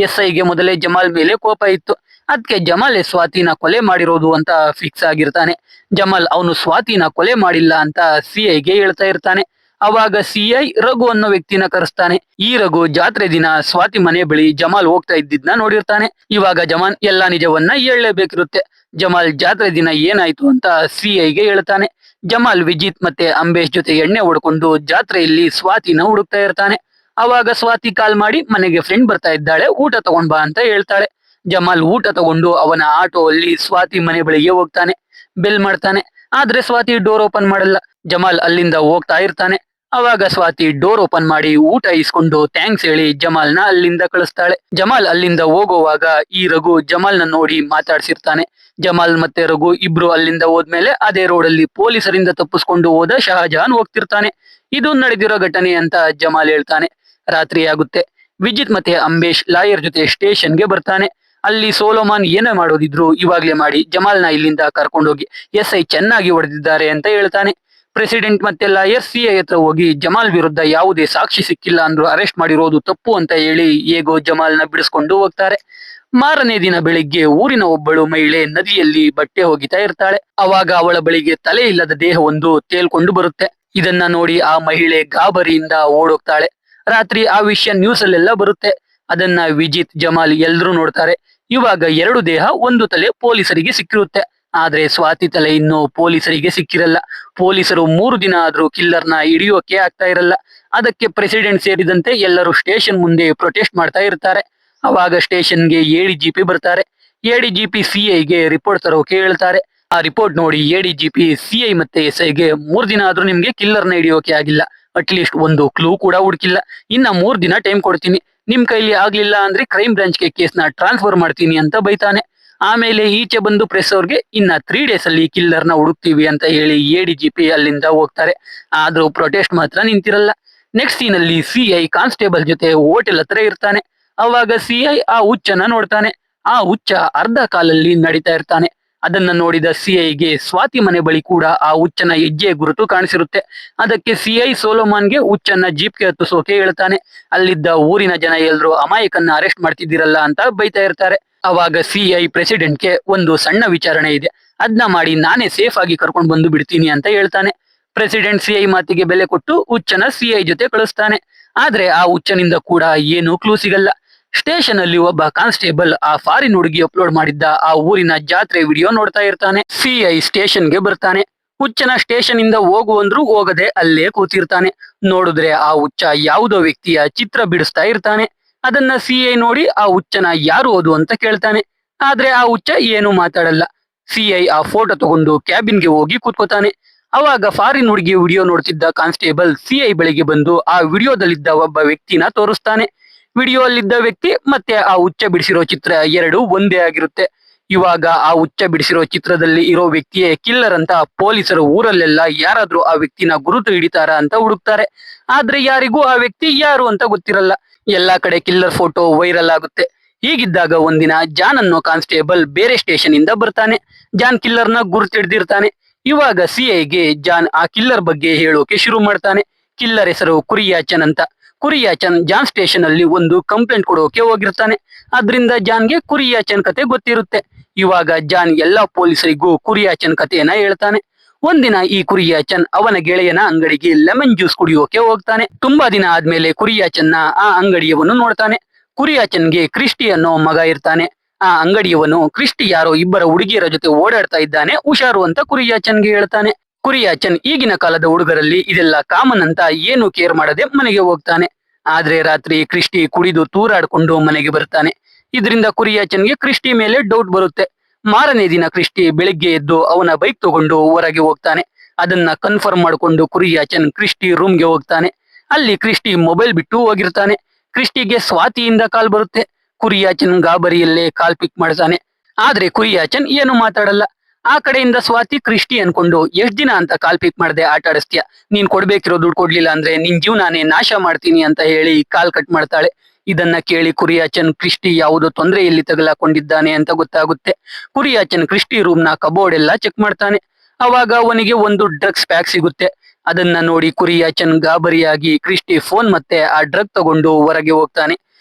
Speaker 1: ಎಸ್ಐಗೆ ಮೊದಲೇ ಜಮಾಲ್ ಮೇಲೆ ಕೋಪ ಇತ್ತು. ಅದಕ್ಕೆ ಜಮಾಲೆ ಸ್ವಾತಿನ ಕೊಲೆ ಮಾಡಿರೋದು ಅಂತ ಫಿಕ್ಸ್ ಆಗಿರ್ತಾನೆ. ಜಮಾಲ್ ಅವನು ಸ್ವಾತಿನ ಕೊಲೆ ಮಾಡಿಲ್ಲ ಅಂತ ಸಿಐಗೆ ಹೇಳ್ತಾ ಇರ್ತಾನೆ. ಅವಾಗ ಸಿಐ ರಘು ಅನ್ನೋ ವ್ಯಕ್ತಿನ ಕರೆಸ್ತಾನೆ. ಈ ರಘು ಜಾತ್ರೆ ದಿನ ಸ್ವಾತಿ ಮನೆ ಬಳಿ ಜಮಾಲ್ ಹೋಗ್ತಾ ಇದ್ದಿದ್ನ ನೋಡಿರ್ತಾನೆ. ಇವಾಗ ಜಮಾಲ್ ಎಲ್ಲಾ ನಿಜವನ್ನ ಹೇಳಲೇಬೇಕಿರುತ್ತೆ. ಜಮಾಲ್ ಜಾತ್ರೆ ದಿನ ಏನಾಯ್ತು ಅಂತ ಸಿಐಗೆ ಹೇಳ್ತಾನೆ. ಜಮಾಲ್ ವಿಜಿತ್ ಮತ್ತೆ ಅಂಬೇಶ್ ಜೊತೆ ಎಣ್ಣೆ ಹೊಡ್ಕೊಂಡು ಜಾತ್ರೆಯಲ್ಲಿ ಸ್ವಾತಿನ ಹುಡುಕ್ತಾ ಇರ್ತಾನೆ. ಅವಾಗ ಸ್ವಾತಿ ಕಾಲ್ ಮಾಡಿ ಮನೆಗೆ ಫ್ರೆಂಡ್ ಬರ್ತಾ ಇದ್ದಾಳೆ, ಊಟ ತಗೊಂಡ್ ಬಾ ಅಂತ ಹೇಳ್ತಾಳೆ. ಜಮಾಲ್ ಊಟ ತಗೊಂಡು ಅವನ ಆಟೋ ಅಲ್ಲಿ ಸ್ವಾತಿ ಮನೆ ಬಳಿಗೆ ಹೋಗ್ತಾನೆ. ಬೆಲ್ ಮಾಡ್ತಾನೆ. ಆದ್ರೆ ಸ್ವಾತಿ ಡೋರ್ ಓಪನ್ ಮಾಡಲ್ಲ. ಜಮಾಲ್ ಅಲ್ಲಿಂದ ಹೋಗ್ತಾ ಇರ್ತಾನೆ. ಅವಾಗ ಸ್ವಾತಿ ಡೋರ್ ಓಪನ್ ಮಾಡಿ ಊಟ ಇಸ್ಕೊಂಡು ಥ್ಯಾಂಕ್ಸ್ ಹೇಳಿ ಜಮಾಲ್ನ ಅಲ್ಲಿಂದ ಕಳಿಸ್ತಾಳೆ. ಜಮಾಲ್ ಅಲ್ಲಿಂದ ಹೋಗುವಾಗ ಈ ರಘು ಜಮಾಲ್ನ ನೋಡಿ ಮಾತಾಡ್ಸಿರ್ತಾನೆ. ಜಮಾಲ್ ಮತ್ತೆ ರಘು ಇಬ್ರು ಅಲ್ಲಿಂದ ಹೋದ್ಮೇಲೆ ಅದೇ ರೋಡಲ್ಲಿ ಪೊಲೀಸರಿಂದ ತಪ್ಪಿಸ್ಕೊಂಡು ಹೋದ ಶಹಜಾನ್ ಹೋಗ್ತಿರ್ತಾನೆ. ಇದು ನಡೆದಿರೋ ಘಟನೆ ಅಂತ ಜಮಾಲ್ ಹೇಳ್ತಾನೆ. ರಾತ್ರಿ ಆಗುತ್ತೆ. ವಿಜಿತ್ ಮತ್ತೆ ಅಂಬೇಶ್ ಲಾಯರ್ ಜೊತೆ ಸ್ಟೇಷನ್ಗೆ ಬರ್ತಾನೆ. ಅಲ್ಲಿ ಸೋಲೋಮಾನ್ ಏನೇ ಮಾಡೋದಿದ್ರು ಇವಾಗ್ಲೇ ಮಾಡಿ ಜಮಾಲ್ನ ಇಲ್ಲಿಂದ ಕರ್ಕೊಂಡೋಗಿ ಎಸ್ಐ ಚೆನ್ನಾಗಿ ಹೊಡೆದಿದ್ದಾರೆ ಅಂತ ಹೇಳ್ತಾನೆ. ಪ್ರೆಸಿಡೆಂಟ್ ಮತ್ತೆ ಲಾಯರ್ ಸಿಐ ಹತ್ರ ಹೋಗಿ ಜಮಾಲ್ ವಿರುದ್ಧ ಯಾವುದೇ ಸಾಕ್ಷಿ ಸಿಕ್ಕಿಲ್ಲ ಅಂದ್ರೂ ಅರೆಸ್ಟ್ ಮಾಡಿರೋದು ತಪ್ಪು ಅಂತ ಹೇಳಿ ಹೇಗೋ ಜಮಾಲ್ನ ಬಿಡಿಸ್ಕೊಂಡು ಹೋಗ್ತಾರೆ. ಮಾರನೇ ದಿನ ಬೆಳಿಗ್ಗೆ ಊರಿನ ಒಬ್ಬಳು ಮಹಿಳೆ ನದಿಯಲ್ಲಿ ಬಟ್ಟೆ ಒಗಿತಾ ಇರ್ತಾಳೆ. ಅವಾಗ ಅವಳ ಬಳಿಗೆ ತಲೆ ಇಲ್ಲದ ದೇಹವೊಂದು ತೇಲ್ಕೊಂಡು ಬರುತ್ತೆ. ಇದನ್ನ ನೋಡಿ ಆ ಮಹಿಳೆ ಗಾಬರಿಯಿಂದ ಓಡೋಗ್ತಾಳೆ. ರಾತ್ರಿ ಆ ವಿಷಯ ನ್ಯೂಸ್ ಅಲ್ಲೆಲ್ಲ ಬರುತ್ತೆ. ಅದನ್ನ ವಿಜಿತ್ ಜಮಾಲ್ ಎಲ್ರೂ ನೋಡ್ತಾರೆ. ಇವಾಗ 2 ದೇಹ, 1 ತಲೆ ಪೊಲೀಸರಿಗೆ ಸಿಕ್ಕಿರುತ್ತೆ. ಆದ್ರೆ ಸ್ವಾತಿ ತಲೆ ಇನ್ನು ಪೊಲೀಸರಿಗೆ ಸಿಕ್ಕಿರಲ್ಲ. ಪೊಲೀಸರು 3 ದಿನ ಆದ್ರೂ ಕಿಲ್ಲರ್ನ ಹಿಡಿಯೋಕೆ ಆಗ್ತಾ ಇರಲ್ಲ. ಅದಕ್ಕೆ ಪ್ರೆಸಿಡೆಂಟ್ ಸೇರಿದಂತೆ ಎಲ್ಲರೂ ಸ್ಟೇಷನ್ ಮುಂದೆ ಪ್ರೊಟೆಸ್ಟ್ ಮಾಡ್ತಾ ಇರ್ತಾರೆ. ಅವಾಗ ಸ್ಟೇಷನ್ಗೆ ಎಡಿಜಿಪಿ ಬರ್ತಾರೆ. ಎಡಿಜಿಪಿ ಸಿಐಗೆ ರಿಪೋರ್ಟ್ ತರೋಕೆ ಹೇಳ್ತಾರೆ. ಆ ರಿಪೋರ್ಟ್ ನೋಡಿ ಎಡಿಜಿಪಿ ಸಿಐ ಮತ್ತೆ ಎಸ್ಐಗೆ 3 ದಿನ ಆದ್ರೂ ನಿಮ್ಗೆ ಕಿಲ್ಲರ್ನ ಹಿಡಿಯೋಕೆ ಆಗಿಲ್ಲ, ಅಟ್ಲೀಸ್ಟ್ ಒಂದು ಕ್ಲೂ ಕೂಡ ಹುಡುಕಿಲ್ಲ, ಇನ್ನ 3 ದಿನ ಟೈಮ್ ಕೊಡ್ತೀನಿ, ನಿಮ್ ಕೈಲಿ ಆಗ್ಲಿಲ್ಲ ಅಂದ್ರೆ ಕ್ರೈಮ್ ಬ್ರಾಂಚ್ಗೆ ಕೇಸ್ನ ಟ್ರಾನ್ಸ್ಫರ್ ಮಾಡ್ತೀನಿ ಅಂತ ಬೈತಾನೆ. ಆಮೇಲೆ ಈಚೆ ಬಂದು ಪ್ರೆಸ್ ಅವ್ರಿಗೆ ಇನ್ನ 3 ಡೇಸ್ ಅಲ್ಲಿ ಕಿಲ್ಲರ್ನ ಹುಡುಕ್ತಿವಿ ಅಂತ ಹೇಳಿ ಎಡಿಜಿಪಿ ಅಲ್ಲಿಂದ ಹೋಗ್ತಾರೆ. ಆದ್ರೂ ಪ್ರೊಟೆಸ್ಟ್ ಮಾತ್ರ ನಿಂತಿರಲ್ಲ. ನೆಕ್ಸ್ಟ್ ಸೀನ್ ಅಲ್ಲಿ ಸಿಐ ಕಾನ್ಸ್ಟೇಬಲ್ ಜೊತೆ ಹೋಟೆಲ್ ಹತ್ರ ಇರ್ತಾನೆ. ಅವಾಗ ಸಿಐ ಆ ಹುಚ್ಚನ ನೋಡ್ತಾನೆ. ಆ ಹುಚ್ಚ ಅರ್ಧ ಕಾಲಲ್ಲಿ ನಡೀತಾ ಇರ್ತಾನೆ. ಅದನ್ನ ನೋಡಿದ ಸಿಐಗೆ ಸ್ವಾತಿ ಮನೆ ಬಳಿ ಕೂಡ ಆ ಹುಚ್ಚನ ಹೆಜ್ಜೆ ಗುರುತು ಕಾಣಿಸಿರುತ್ತೆ. ಅದಕ್ಕೆ ಸಿಐ ಸೋಲೋಮಾನ್ಗೆ ಹುಚ್ಚನ್ನ ಜೀಪ್ಗೆ ಹತ್ತಿಸೋಕೆ ಹೇಳ್ತಾನೆ. ಅಲ್ಲಿದ್ದ ಊರಿನ ಜನ ಎಲ್ರು ಅಮಾಯಕನ್ನ ಅರೆಸ್ಟ್ ಮಾಡ್ತಿದ್ದೀರಲ್ಲ ಅಂತ ಬೈತಾ ಇರ್ತಾರೆ. ಅವಾಗ ಸಿಐ ಪ್ರೆಸಿಡೆಂಟ್ಗೆ ಒಂದು ಸಣ್ಣ ವಿಚಾರಣೆ ಇದೆ, ಅದನ್ನ ಮಾಡಿ ನಾನೇ ಸೇಫ್ ಆಗಿ ಕರ್ಕೊಂಡು ಬಂದು ಬಿಡ್ತೀನಿ ಅಂತ ಹೇಳ್ತಾನೆ. ಪ್ರೆಸಿಡೆಂಟ್ ಸಿಐ ಮಾತಿಗೆ ಬೆಲೆ ಕೊಟ್ಟು ಹುಚ್ಚನ ಸಿಐ ಜೊತೆ ಕಳಿಸ್ತಾನೆ. ಆದ್ರೆ ಆ ಹುಚ್ಚನಿಂದ ಕೂಡ ಏನೂ ಕ್ಲೂ ಸಿಗಲ್ಲ. ಸ್ಟೇಷನ್ ಅಲ್ಲಿ ಒಬ್ಬ ಕಾನ್ಸ್ಟೇಬಲ್ ಆ ಫಾರಿನ್ ಹುಡುಗಿ ಅಪ್ಲೋಡ್ ಮಾಡಿದ್ದ ಆ ಊರಿನ ಜಾತ್ರೆ ವಿಡಿಯೋ ನೋಡ್ತಾ ಇರ್ತಾನೆ. ಸಿಐ ಸ್ಟೇಷನ್ಗೆ ಬರ್ತಾನೆ. ಹುಚ್ಚನ ಸ್ಟೇಷನ್ ಇಂದ ಹೋಗುವಂದ್ರು ಹೋಗದೆ ಅಲ್ಲೇ ಕೂತಿರ್ತಾನೆ. ನೋಡಿದ್ರೆ ಆ ಹುಚ್ಚ ಯಾವುದೋ ವ್ಯಕ್ತಿಯ ಚಿತ್ರ ಬಿಡಿಸ್ತಾ ಇರ್ತಾನೆ. ಅದನ್ನ ಸಿಐ ನೋಡಿ ಆ ಹುಚ್ಚನ ಯಾರು ಅದು ಅಂತ ಕೇಳ್ತಾನೆ. ಆದ್ರೆ ಆ ಹುಚ್ಚ ಏನು ಮಾತಾಡಲ್ಲ. ಸಿಐ ಆ ಫೋಟೋ ತಗೊಂಡು ಕ್ಯಾಬಿನ್ಗೆ ಹೋಗಿ ಕೂತ್ಕೋತಾನೆ. ಅವಾಗ ಫಾರಿನ್ ಹುಡುಗಿ ವಿಡಿಯೋ ನೋಡ್ತಿದ್ದ ಕಾನ್ಸ್ಟೇಬಲ್ ಸಿಐ ಬಳಿಗೆ ಬಂದು ಆ ವಿಡಿಯೋದಲ್ಲಿದ್ದ ಒಬ್ಬ ವ್ಯಕ್ತಿನ ತೋರಿಸ್ತಾನೆ. ವಿಡಿಯೋ ಅಲ್ಲಿದ್ದ ವ್ಯಕ್ತಿ ಮತ್ತೆ ಆ ಹುಚ್ಚ ಬಿಡಿಸಿರೋ ಚಿತ್ರ 2 ಒಂದೇ ಆಗಿರುತ್ತೆ. ಇವಾಗ ಆ ಹುಚ್ಚ ಬಿಡಿಸಿರೋ ಚಿತ್ರದಲ್ಲಿ ಇರೋ ವ್ಯಕ್ತಿಯೇ ಕಿಲ್ಲರ್ ಅಂತ ಪೊಲೀಸರು ಊರಲ್ಲೆಲ್ಲ ಯಾರಾದ್ರೂ ಆ ವ್ಯಕ್ತಿನ ಗುರುತು ಹಿಡಿತಾರ ಅಂತ ಹುಡುಕ್ತಾರೆ. ಆದ್ರೆ ಯಾರಿಗೂ ಆ ವ್ಯಕ್ತಿ ಯಾರು ಅಂತ ಗೊತ್ತಿರಲ್ಲ. ಎಲ್ಲಾ ಕಡೆ ಕಿಲ್ಲರ್ ಫೋಟೋ ವೈರಲ್ ಆಗುತ್ತೆ. ಹೀಗಿದ್ದಾಗ ಒಂದಿನ ಜಾನ್ ಅನ್ನೋ ಕಾನ್ಸ್ಟೇಬಲ್ ಬೇರೆ ಸ್ಟೇಷನ್ ಇಂದ ಬರ್ತಾನೆ. ಜಾನ್ ಕಿಲ್ಲರ್ನ ಗುರುತು ಹಿಡಿದಿರ್ತಾನೆ. ಇವಾಗ ಸಿಐಗೆ ಜಾನ್ ಆ ಕಿಲ್ಲರ್ ಬಗ್ಗೆ ಹೇಳೋಕೆ ಶುರು ಮಾಡ್ತಾನೆ. ಕಿಲ್ಲರ್ ಹೆಸರು ಕುರಿಯಾಚನ್ ಅಂತ. ಕುರಿಯಾಚನ್ ಜಾನ್ ಸ್ಟೇಷನ್ ಅಲ್ಲಿ ಒಂದು ಕಂಪ್ಲೇಂಟ್ ಕೊಡೋಕೆ ಹೋಗಿರ್ತಾನೆ. ಅದ್ರಿಂದ ಜಾನ್ಗೆ ಕುರಿಯಾಚನ್ ಕತೆ ಗೊತ್ತಿರುತ್ತೆ. ಇವಾಗ ಜಾನ್ ಎಲ್ಲಾ ಪೊಲೀಸರಿಗೂ ಕುರಿಯಾಚನ್ ಕಥೆಯನ್ನ ಹೇಳ್ತಾನೆ. ಒಂದಿನ ಈ ಕುರಿಯಾಚನ್ ಅವನ ಗೆಳೆಯನ ಅಂಗಡಿಗೆ ಲೆಮನ್ ಜ್ಯೂಸ್ ಕುಡಿಯೋಕೆ ಹೋಗ್ತಾನೆ. ತುಂಬಾ ದಿನ ಆದ್ಮೇಲೆ ಕುರಿಯಾಚನ್ನ ಆ ಅಂಗಡಿಯವನು ನೋಡ್ತಾನೆ. ಕುರಿಯಾಚನ್ಗೆ ಕ್ರಿಸ್ಟಿ ಅನ್ನೋ ಮಗ ಇರ್ತಾನೆ. ಆ ಅಂಗಡಿಯವನು ಕ್ರಿಸ್ಟಿ ಯಾರೋ ಇಬ್ಬರ ಹುಡುಗಿಯರ ಜೊತೆ ಓಡಾಡ್ತಾ ಇದ್ದಾನೆ, ಹುಷಾರು ಅಂತ ಕುರಿಯಾಚನ್ಗೆ ಹೇಳ್ತಾನೆ. ಕುರಿಯಾಚನ್ ಈಗಿನ ಕಾಲದ ಹುಡುಗರಲ್ಲಿ ಇದೆಲ್ಲ ಕಾಮನ್ ಅಂತ ಏನು ಕೇರ್ ಮಾಡದೆ ಮನೆಗೆ ಹೋಗ್ತಾನೆ. ಆದ್ರೆ ರಾತ್ರಿ ಕ್ರಿಸ್ಟಿ ಕುಡಿದು ತೂರಾಡ್ಕೊಂಡು ಮನೆಗೆ ಬರ್ತಾನೆ. ಇದರಿಂದ ಕುರಿಯಾಚನ್ಗೆ ಕ್ರಿಸ್ಟಿ ಮೇಲೆ ಡೌಟ್ ಬರುತ್ತೆ. ಮಾರನೇ ದಿನ ಕ್ರಿಸ್ಟಿ ಬೆಳಿಗ್ಗೆ ಎದ್ದು ಅವನ ಬೈಕ್ ತಗೊಂಡು ಹೊರಗೆ ಹೋಗ್ತಾನೆ. ಅದನ್ನ ಕನ್ಫರ್ಮ್ ಮಾಡ್ಕೊಂಡು ಕುರಿಯಾಚನ್ ಕ್ರಿಸ್ಟಿ ರೂಮ್ಗೆ ಹೋಗ್ತಾನೆ. ಅಲ್ಲಿ ಕ್ರಿಸ್ಟಿ ಮೊಬೈಲ್ ಬಿಟ್ಟು ಹೋಗಿರ್ತಾನೆ. ಕ್ರಿಸ್ಟಿಗೆ ಸ್ವಾತಿಯಿಂದ ಕಾಲ್ ಬರುತ್ತೆ. ಕುರಿಯಾಚನ್ ಗಾಬರಿಯಲ್ಲೇ ಕಾಲ್ ಪಿಕ್ ಮಾಡ್ತಾನೆ. ಆದ್ರೆ ಕುರಿಯಾಚನ್ ಏನು ಮಾತಾಡಲ್ಲ. ಆ ಕಡೆಯಿಂದ ಸ್ವಾತಿ ಕ್ರಿಸ್ಟಿ ಅನ್ಕೊಂಡು ಎಷ್ಟ್ ದಿನ ಅಂತ ಕಾಲ್ ಪಿಕ್ ಮಾಡದೆ ಆಟ ಆಡಿಸ್ತೀಯ, ನೀನ್ ಕೊಡ್ಬೇಕಿರೋ ದುಡ್ಡು ಕೊಡ್ಲಿಲ್ಲ ಅಂದ್ರೆ ನಿನ್ ಜೀವನಾನೇ ನಾಶ ಮಾಡ್ತೀನಿ ಅಂತ ಹೇಳಿ ಕಾಲ್ ಕಟ್ ಮಾಡ್ತಾಳೆ. ಇದನ್ನ ಕೇಳಿ ಕುರಿಯಾಚನ್ ಕ್ರಿಸ್ಟಿ ಯಾವುದೋ ತೊಂದರೆಯಲ್ಲಿ ತಗಲಾಕೊಂಡಿದ್ದಾನೆ ಅಂತ ಗೊತ್ತಾಗುತ್ತೆ. ಕುರಿಯಾಚನ್ ಕ್ರಿಸ್ಟಿ ರೂಮ್ ನ ಕಬೋರ್ಡ್ ಎಲ್ಲ ಚೆಕ್ ಮಾಡ್ತಾನೆ. ಅವಾಗ ಅವನಿಗೆ ಒಂದು ಡ್ರಗ್ಸ್ ಪ್ಯಾಕ್ ಸಿಗುತ್ತೆ. ಅದನ್ನ ನೋಡಿ ಕುರಿಯಾಚನ್ ಗಾಬರಿಯಾಗಿ ಕ್ರಿಸ್ಟಿ ಫೋನ್ ಮತ್ತೆ ಆ ಡ್ರಗ್ ತಗೊಂಡು ಹೊರಗೆ ಹೋಗ್ತಾನೆ.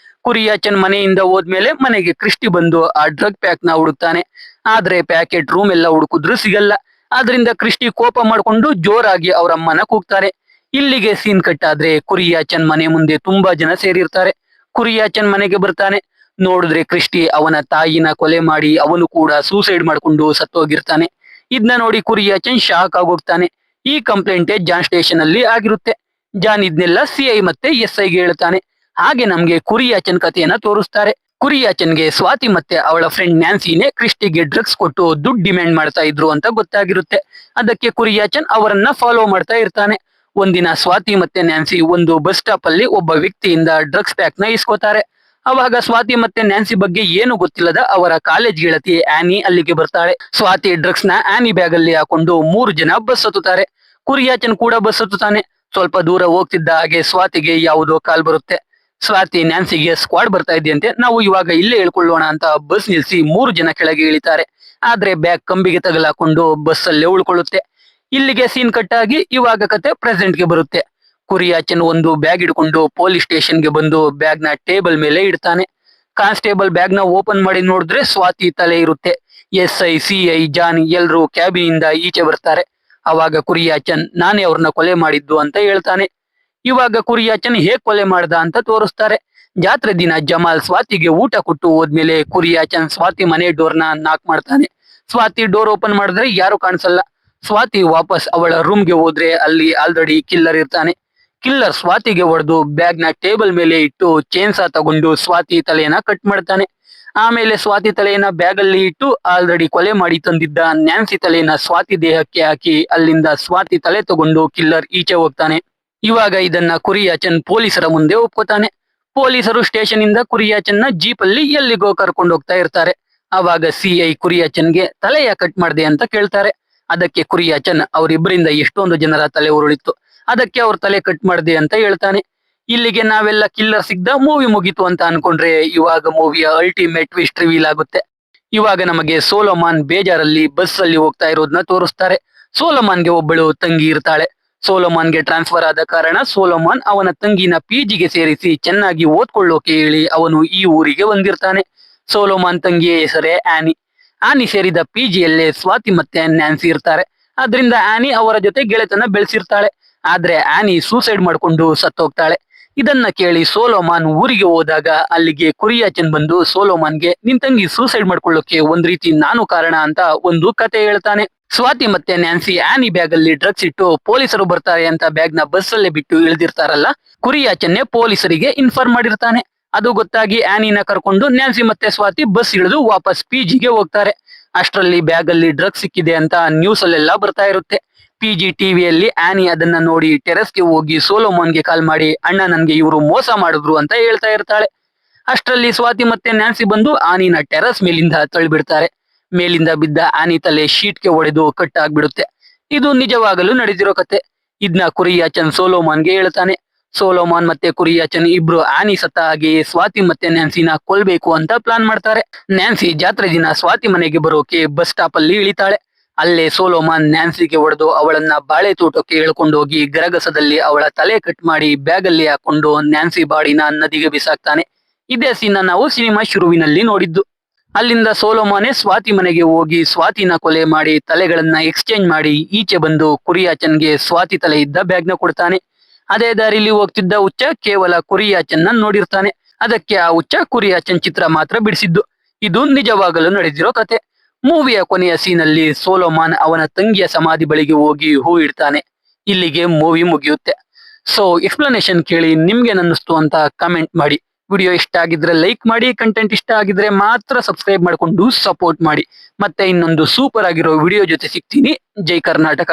Speaker 1: ಕುರಿಯಾಚನ್ ಮನೆಯಿಂದ ಹೋದ್ಮೇಲೆ ಮನೆಗೆ ಕ್ರಿಸ್ಟಿ ಬಂದು ಆ ಡ್ರಗ್ ಪ್ಯಾಕ್ ನ ಹುಡುಕ್ತಾನೆ. ಆದ್ರೆ ಪ್ಯಾಕೆಟ್ ರೂಮ್ ಎಲ್ಲ ಹುಡುಕಿದ್ರು ಸಿಗಲ್ಲ. ಆದ್ರಿಂದ ಕ್ರಿಸ್ಟಿ ಕೋಪ ಮಾಡ್ಕೊಂಡು ಜೋರಾಗಿ ಅವ್ರ ಅಮ್ಮನ ಕೂಗ್ತಾರೆ. ಇಲ್ಲಿಗೆ ಸೀನ್ ಕಟ್ ಆದ್ರೆ ಕುರಿಯಾಚನ್ ಮನೆ ಮುಂದೆ ತುಂಬಾ ಜನ ಸೇರಿರ್ತಾರೆ. ಕುರಿಯಾಚನ್ ಮನೆಗೆ ಬರ್ತಾನೆ. ನೋಡಿದ್ರೆ ಕ್ರಿಸ್ಟಿ ಅವನ ತಾಯಿನ ಕೊಲೆ ಮಾಡಿ ಅವನು ಕೂಡ ಸೂಸೈಡ್ ಮಾಡ್ಕೊಂಡು ಸತ್ತೋಗಿರ್ತಾನೆ. ಇದನ್ನ ನೋಡಿ ಕುರಿಯಾಚನ್ ಶಾಕ್ ಆಗೋಗ್ತಾನೆ. ಈ ಕಂಪ್ಲೇಂಟೇ ಜಾನ್ ಸ್ಟೇಷನ್ ಅಲ್ಲಿ ಆಗಿರುತ್ತೆ. ಜಾನ್ ಇದನ್ನೆಲ್ಲ ಸಿಐ ಮತ್ತೆ SI ಗೆ ಹೇಳ್ತಾನೆ. ಹಾಗೆ ನಮ್ಗೆ ಕುರಿಯಾಚನ್ ಕಥೆಯನ್ನ ತೋರಿಸ್ತಾರೆ. ಕುರಿಯಾಚನ್ಗೆ ಸ್ವಾತಿ ಮತ್ತೆ ಅವಳ ಫ್ರೆಂಡ್ ನ್ಯಾನ್ಸಿನೇ ಕ್ರಿಸ್ಟಿಗೆ ಡ್ರಗ್ಸ್ ಕೊಟ್ಟು ದುಡ್ಡು ಡಿಮ್ಯಾಂಡ್ ಮಾಡ್ತಾ ಇದ್ರು ಅಂತ ಗೊತ್ತಾಗಿರುತ್ತೆ. ಅದಕ್ಕೆ ಕುರಿಯಾಚನ್ ಅವರನ್ನ ಫಾಲೋ ಮಾಡ್ತಾ ಇರ್ತಾನೆ. ಒಂದಿನ ಸ್ವಾತಿ ಮತ್ತೆ ನ್ಯಾನ್ಸಿ ಒಂದು ಬಸ್ ಸ್ಟಾಪ್ ಅಲ್ಲಿ ಒಬ್ಬ ವ್ಯಕ್ತಿಯಿಂದ ಡ್ರಗ್ಸ್ ಪ್ಯಾಕ್ ನ ಇಸ್ಕೋತಾರೆ. ಅವಾಗ ಸ್ವಾತಿ ಮತ್ತೆ ನ್ಯಾನ್ಸಿ ಬಗ್ಗೆ ಏನು ಗೊತ್ತಿಲ್ಲದ ಅವರ ಕಾಲೇಜ್ ಗೆಳತಿ ಆನಿ ಅಲ್ಲಿಗೆ ಬರ್ತಾಳೆ. ಸ್ವಾತಿ ಡ್ರಗ್ಸ್ ನ ಆನಿ ಬ್ಯಾಗ್ ಅಲ್ಲಿ ಹಾಕೊಂಡು 3 ಜನ ಬಸ್ ಹತ್ತುತ್ತಾರೆ. ಕುರಿಯಾಚನ್ ಕೂಡ ಬಸ್ ಹತ್ತುತ್ತಾನೆ. ಸ್ವಲ್ಪ ದೂರ ಹೋಗ್ತಿದ್ದ ಹಾಗೆ ಸ್ವಾತಿಗೆ ಯಾವುದೋ ಕಾಲ್ ಬರುತ್ತೆ. ಸ್ವಾತಿ ನ್ಯಾನ್ಸಿಗೆ ಸ್ಕ್ವಾಡ್ ಬರ್ತಾ ಇದೆಯಂತೆ, ನಾವು ಇವಾಗ ಇಲ್ಲೇ ಹೇಳ್ಕೊಳ್ಳೋಣ ಅಂತ ಬಸ್ ನಿಲ್ಸಿ 3 ಜನ ಕೆಳಗೆ ಇಳಿತಾರೆ. ಆದ್ರೆ ಬ್ಯಾಗ್ ಕಂಬಿಗೆ ತಗಲಾಕೊಂಡು ಬಸ್ ಅಲ್ಲೇ ಉಳ್ಕೊಳ್ಳುತ್ತೆ. ಇಲ್ಲಿಗೆ ಸೀನ್ ಕಟ್ ಆಗಿ ಇವಾಗ ಕತೆ ಪ್ರೆಸೆಂಟ್ ಗೆ ಬರುತ್ತೆ. ಕುರಿಯಾಚನ್ ಒಂದು ಬ್ಯಾಗ್ ಹಿಡ್ಕೊಂಡು ಪೊಲೀಸ್ ಸ್ಟೇಷನ್ ಗೆ ಬಂದು ಬ್ಯಾಗ್ ನ ಟೇಬಲ್ ಮೇಲೆ ಇಡ್ತಾನೆ. ಕಾನ್ಸ್ಟೇಬಲ್ ಬ್ಯಾಗ್ ನ ಓಪನ್ ಮಾಡಿ ನೋಡಿದ್ರೆ ಸ್ವಾತಿ ತಲೆ ಇರುತ್ತೆ. SI CI ಜಾನ್ ಎಲ್ರು ಕ್ಯಾಬಿನ್ ಇಂದ ಈಚೆ ಬರ್ತಾರೆ. ಅವಾಗ ಕುರಿಯಾಚನ್ ನಾನೇ ಅವ್ರನ್ನ ಕೊಲೆ ಮಾಡಿದ್ದು ಅಂತ ಹೇಳ್ತಾನೆ. ಇವಾಗ ಕುರಿಯಾಚನ್ ಹೇಗ್ ಕೊಲೆ ಮಾಡ್ದ ಅಂತ ತೋರಿಸ್ತಾರೆ. ಜಾತ್ರೆ ದಿನ ಜಮಾಲ್ ಸ್ವಾತಿಗೆ ಊಟ ಕೊಟ್ಟು ಹೋದ್ಮೇಲೆ ಕುರಿಯಾಚನ್ ಸ್ವಾತಿ ಮನೆ ಡೋರ್ ನ ನಾಕ್ ಮಾಡ್ತಾನೆ. ಸ್ವಾತಿ ಡೋರ್ ಓಪನ್ ಮಾಡಿದ್ರೆ ಯಾರು ಕಾಣಿಸಲ್ಲ. ಸ್ವಾತಿ ವಾಪಸ್ ಅವಳ ರೂಮ್ ಗೆ ಹೋದ್ರೆ ಅಲ್ಲಿ ಆಲ್ರೆಡಿ ಕಿಲ್ಲರ್ ಇರ್ತಾನೆ. ಕಿಲ್ಲರ್ ಸ್ವಾತಿಗೆ ಹೊಡೆದು ಬ್ಯಾಗ್ ನ ಟೇಬಲ್ ಮೇಲೆ ಇಟ್ಟು ಚೇನ್ಸಾ ತಗೊಂಡು ಸ್ವಾತಿ ತಲೆಯನ್ನ ಕಟ್ ಮಾಡ್ತಾನೆ. ಆಮೇಲೆ ಸ್ವಾತಿ ತಲೆಯನ್ನ ಬ್ಯಾಗ್ ಅಲ್ಲಿ ಇಟ್ಟು ಆಲ್ರೆಡಿ ಕೊಲೆ ಮಾಡಿ ತಂದಿದ್ದ ನ್ಯಾನ್ಸಿ ತಲೆಯನ್ನ ಸ್ವಾತಿ ದೇಹಕ್ಕೆ ಹಾಕಿ ಅಲ್ಲಿಂದ ಸ್ವಾತಿ ತಲೆ ತಗೊಂಡು ಕಿಲ್ಲರ್ ಈಚೆ ಹೋಗ್ತಾನೆ. ಇವಾಗ ಇದನ್ನ ಕುರಿಯಾಚನ್ ಪೊಲೀಸರ ಮುಂದೆ ಒಪ್ಕೋತಾನೆ. ಪೊಲೀಸರು ಸ್ಟೇಷನ್ ಇಂದ ಕುರಿಯಾಚನ್ ನ ಜೀಪ್ ಅಲ್ಲಿ ಎಲ್ಲಿಗೋ ಕರ್ಕೊಂಡು ಹೋಗ್ತಾ ಇರ್ತಾರೆ. ಅವಾಗ CI ಕುರಿಯಾಚನ್ಗೆ ತಲೆಯ ಕಟ್ ಮಾಡ್ದೆ ಅಂತ ಕೇಳ್ತಾರೆ. ಅದಕ್ಕೆ ಕುರಿಯಾಚನ್ ಅವರಿಬ್ಬರಿಂದ ಎಷ್ಟೊಂದು ಜನರ ತಲೆ ಉರುಳಿತ್ತು, ಅದಕ್ಕೆ ಅವ್ರ ತಲೆ ಕಟ್ ಮಾಡ್ದೆ ಅಂತ ಹೇಳ್ತಾನೆ. ಇಲ್ಲಿಗೆ ನಾವೆಲ್ಲ ಕಿಲ್ಲರ್ ಸಿಗ್ದ ಮೂವಿ ಮುಗೀತು ಅಂತ ಅನ್ಕೊಂಡ್ರೆ ಇವಾಗ ಮೂವಿಯ ಅಲ್ಟಿಮೇಟ್ ಟ್ವಿಸ್ಟ್ ರಿವೀಲ್ ಆಗುತ್ತೆ. ಇವಾಗ ನಮಗೆ ಸೋಲೋಮಾನ್ ಬೇಜಾರಲ್ಲಿ ಬಸ್ ಅಲ್ಲಿ ಹೋಗ್ತಾ ಇರೋದನ್ನ ತೋರಿಸ್ತಾರೆ. ಸೋಲೋಮಾನ್ಗೆ ಒಬ್ಬಳು ತಂಗಿ ಇರ್ತಾಳೆ. ಸೋಲೋಮಾನ್ಗೆ ಟ್ರಾನ್ಸ್ಫರ್ ಆದ ಕಾರಣ ಸೋಲೋಮಾನ್ ಅವನ ತಂಗಿನ PG ಗೆ ಸೇರಿಸಿ ಚೆನ್ನಾಗಿ ಓದ್ಕೊಳ್ಳೋಕೆ ಹೇಳಿ ಅವನು ಈ ಊರಿಗೆ ಬಂದಿರ್ತಾನೆ. ಸೋಲೋಮಾನ್ ತಂಗಿಯ ಹೆಸರೇ ಆನಿ. ಆನಿ ಸೇರಿದ PG ಯಲ್ಲೇ ಸ್ವಾತಿ ಮತ್ತೆ ನ್ಯಾನ್ಸಿ ಇರ್ತಾರೆ. ಆದ್ರಿಂದ ಆನಿ ಅವರ ಜೊತೆ ಗೆಳೆತನ ಬೆಳೆಸಿರ್ತಾಳೆ. ಆದ್ರೆ ಆನಿ ಸೂಸೈಡ್ ಮಾಡ್ಕೊಂಡು ಸತ್ತೋಗ್ತಾಳೆ. ಇದನ್ನ ಕೇಳಿ ಸೋಲೋಮಾನ್ ಊರಿಗೆ ಹೋದಾಗ ಅಲ್ಲಿಗೆ ಕುರಿಯಾಚನ್ ಬಂದು ಸೋಲೋಮಾನ್ಗೆ ನಿನ್ ತಂಗಿ ಸೂಸೈಡ್ ಮಾಡ್ಕೊಳ್ಳೋಕೆ ಒಂದ್ ರೀತಿ ನಾನು ಕಾರಣ ಅಂತ ಒಂದು ಕತೆ ಹೇಳ್ತಾನೆ. ಸ್ವಾತಿ ಮತ್ತೆ ನ್ಯಾನ್ಸಿ ಆನಿ ಬ್ಯಾಗ್ ಅಲ್ಲಿ ಡ್ರಗ್ಸ್ ಇಟ್ಟು ಪೊಲೀಸರು ಬರ್ತಾರೆ ಅಂತ ಬ್ಯಾಗ್ ನ ಬಸ್ ಅಲ್ಲೇ ಬಿಟ್ಟು ಇಳಿದಿರ್ತಾರಲ್ಲ, ಕುರಿಯಾಚನ್ನೇ ಪೊಲೀಸರಿಗೆ ಇನ್ಫಾರ್ಮ್ ಮಾಡಿರ್ತಾನೆ. ಅದು ಗೊತ್ತಾಗಿ ಆನಿನ ಕರ್ಕೊಂಡು ನ್ಯಾನ್ಸಿ ಮತ್ತೆ ಸ್ವಾತಿ ಬಸ್ ಇಳಿದು ವಾಪಸ್ PG ಗೆ ಹೋಗ್ತಾರೆ. ಅಷ್ಟರಲ್ಲಿ ಬ್ಯಾಗ್ ಅಲ್ಲಿ ಡ್ರಗ್ಸ್ ಸಿಕ್ಕಿದೆ ಅಂತ ನ್ಯೂಸ್ ಅಲ್ಲೆಲ್ಲ ಬರ್ತಾ ಇರುತ್ತೆ. PG ಟಿವಿಯಲ್ಲಿ ಆನಿ ಅದನ್ನ ನೋಡಿ ಟೆರೆಸ್ಗೆ ಹೋಗಿ ಸೋಲೋಮಾನ್ಗೆ ಕಾಲ್ ಮಾಡಿ ಅಣ್ಣ ನನ್ಗೆ ಇವರು ಮೋಸ ಮಾಡಿದ್ರು ಅಂತ ಹೇಳ್ತಾ ಇರ್ತಾಳೆ. ಅಷ್ಟರಲ್ಲಿ ಸ್ವಾತಿ ಮತ್ತೆ ನ್ಯಾನ್ಸಿ ಬಂದು ಆನಿನ ಟೆರೆಸ್ ಮೇಲಿಂದ ತಳ್ಳಿಬಿಡ್ತಾರೆ. ಮೇಲಿಂದ ಬಿದ್ದ ಆನಿ ತಲೆ ಶೀಟ್ಗೆ ಹೊಡೆದು ಕಟ್ ಆಗ್ಬಿಡುತ್ತೆ. ಇದು ನಿಜವಾಗಲೂ ನಡೆದಿರೋ ಕತೆ. ಇದನ್ನ ಕುರಿಯಾಚನ್ ಸೋಲೋಮಾನ್ಗೆ ಹೇಳ್ತಾನೆ. ಸೋಲೋಮಾನ್ ಮತ್ತೆ ಕುರಿಯಾಚನ್ ಇಬ್ರು ಆನಿ ಸತ್ತ ಹಾಗೆ ಸ್ವಾತಿ ಮತ್ತೆ ನ್ಯಾನ್ಸಿನ ಕೊಲ್ಬೇಕು ಅಂತ ಪ್ಲಾನ್ ಮಾಡ್ತಾರೆ. ನ್ಯಾನ್ಸಿ ಜಾತ್ರೆ ದಿನ ಸ್ವಾತಿ ಮನೆಗೆ ಬರೋಕೆ ಬಸ್ ಸ್ಟಾಪ್ ಅಲ್ಲಿ ಇಳಿತಾಳೆ. ಅಲ್ಲೇ ಸೋಲೋಮಾನ್ ನ್ಯಾನ್ಸಿಗೆ ಹೊಡೆದು ಅವಳನ್ನ ಬಾಳೆ ತೋಟಕ್ಕೆ ಎಳ್ಕೊಂಡು ಹೋಗಿ ಗರಗಸದಲ್ಲಿ ಅವಳ ತಲೆ ಕಟ್ ಮಾಡಿ ಬ್ಯಾಗ್ ಅಲ್ಲಿ ಹಾಕೊಂಡು ನ್ಯಾನ್ಸಿ ಬಾಡಿನ ನದಿಗೆ ಬಿಸಾಕ್ತಾನೆ. ಇದೇ ಸೀನ್ ನಾವು ಸಿನಿಮಾ ಶುರುವಿನಲ್ಲಿ ನೋಡಿದ್ದು. ಅಲ್ಲಿಂದ ಸೋಲೋಮಾನೆ ಸ್ವಾತಿ ಮನೆಗೆ ಹೋಗಿ ಸ್ವಾತಿನ ಕೊಲೆ ಮಾಡಿ ತಲೆಗಳನ್ನ ಎಕ್ಸ್ಚೇಂಜ್ ಮಾಡಿ ಈಚೆ ಬಂದು ಕುರಿಯಾಚನ್ಗೆ ಸ್ವಾತಿ ತಲೆ ಇದ್ದ ಬ್ಯಾಗ್ ನ ಕೊಡ್ತಾನೆ. ಅದೇ ದಾರಿಲಿ ಹೋಗ್ತಿದ್ದ ಹುಚ್ಚ ಕೇವಲ ಕುರಿಯಾಚನ್ ನೋಡಿರ್ತಾನೆ. ಅದಕ್ಕೆ ಆ ಹುಚ್ಚ ಕುರಿಯಾಚನ್ ಚಿತ್ರ ಮಾತ್ರ ಬಿಡಿಸಿದ್ದು. ಇದು ನಿಜವಾಗಲೂ ನಡೆದಿರೋ ಕತೆ. ಮೂವಿಯ ಕೊನೆಯ ಸೀನಲ್ಲಿ ಸೋಲೋಮಾನ್ ಅವನ ತಂಗಿಯ ಸಮಾಧಿ ಬಳಿಗೆ ಹೋಗಿ ಹೂ ಇಡ್ತಾನೆ. ಇಲ್ಲಿಗೆ ಮೂವಿ ಮುಗಿಯುತ್ತೆ. ಸೊ ಎಕ್ಸ್ಪ್ಲನೇಷನ್ ಕೇಳಿ ನಿಮ್ಗೆ ಅನ್ನಿಸ್ತು ಅಂತ ಕಮೆಂಟ್ ಮಾಡಿ. ವಿಡಿಯೋ ಇಷ್ಟ ಆಗಿದ್ರೆ ಲೈಕ್ ಮಾಡಿ, ಕಂಟೆಂಟ್ ಇಷ್ಟ ಆಗಿದ್ರೆ ಮಾತ್ರ ಸಬ್ಸ್ಕ್ರೈಬ್ ಮಾಡ್ಕೊಂಡು ಸಪೋರ್ಟ್ ಮಾಡಿ. ಮತ್ತೆ ಇನ್ನೊಂದು ಸೂಪರ್ ಆಗಿರೋ ವಿಡಿಯೋ ಜೊತೆ ಸಿಗ್ತೀನಿ. ಜೈ ಕರ್ನಾಟಕ.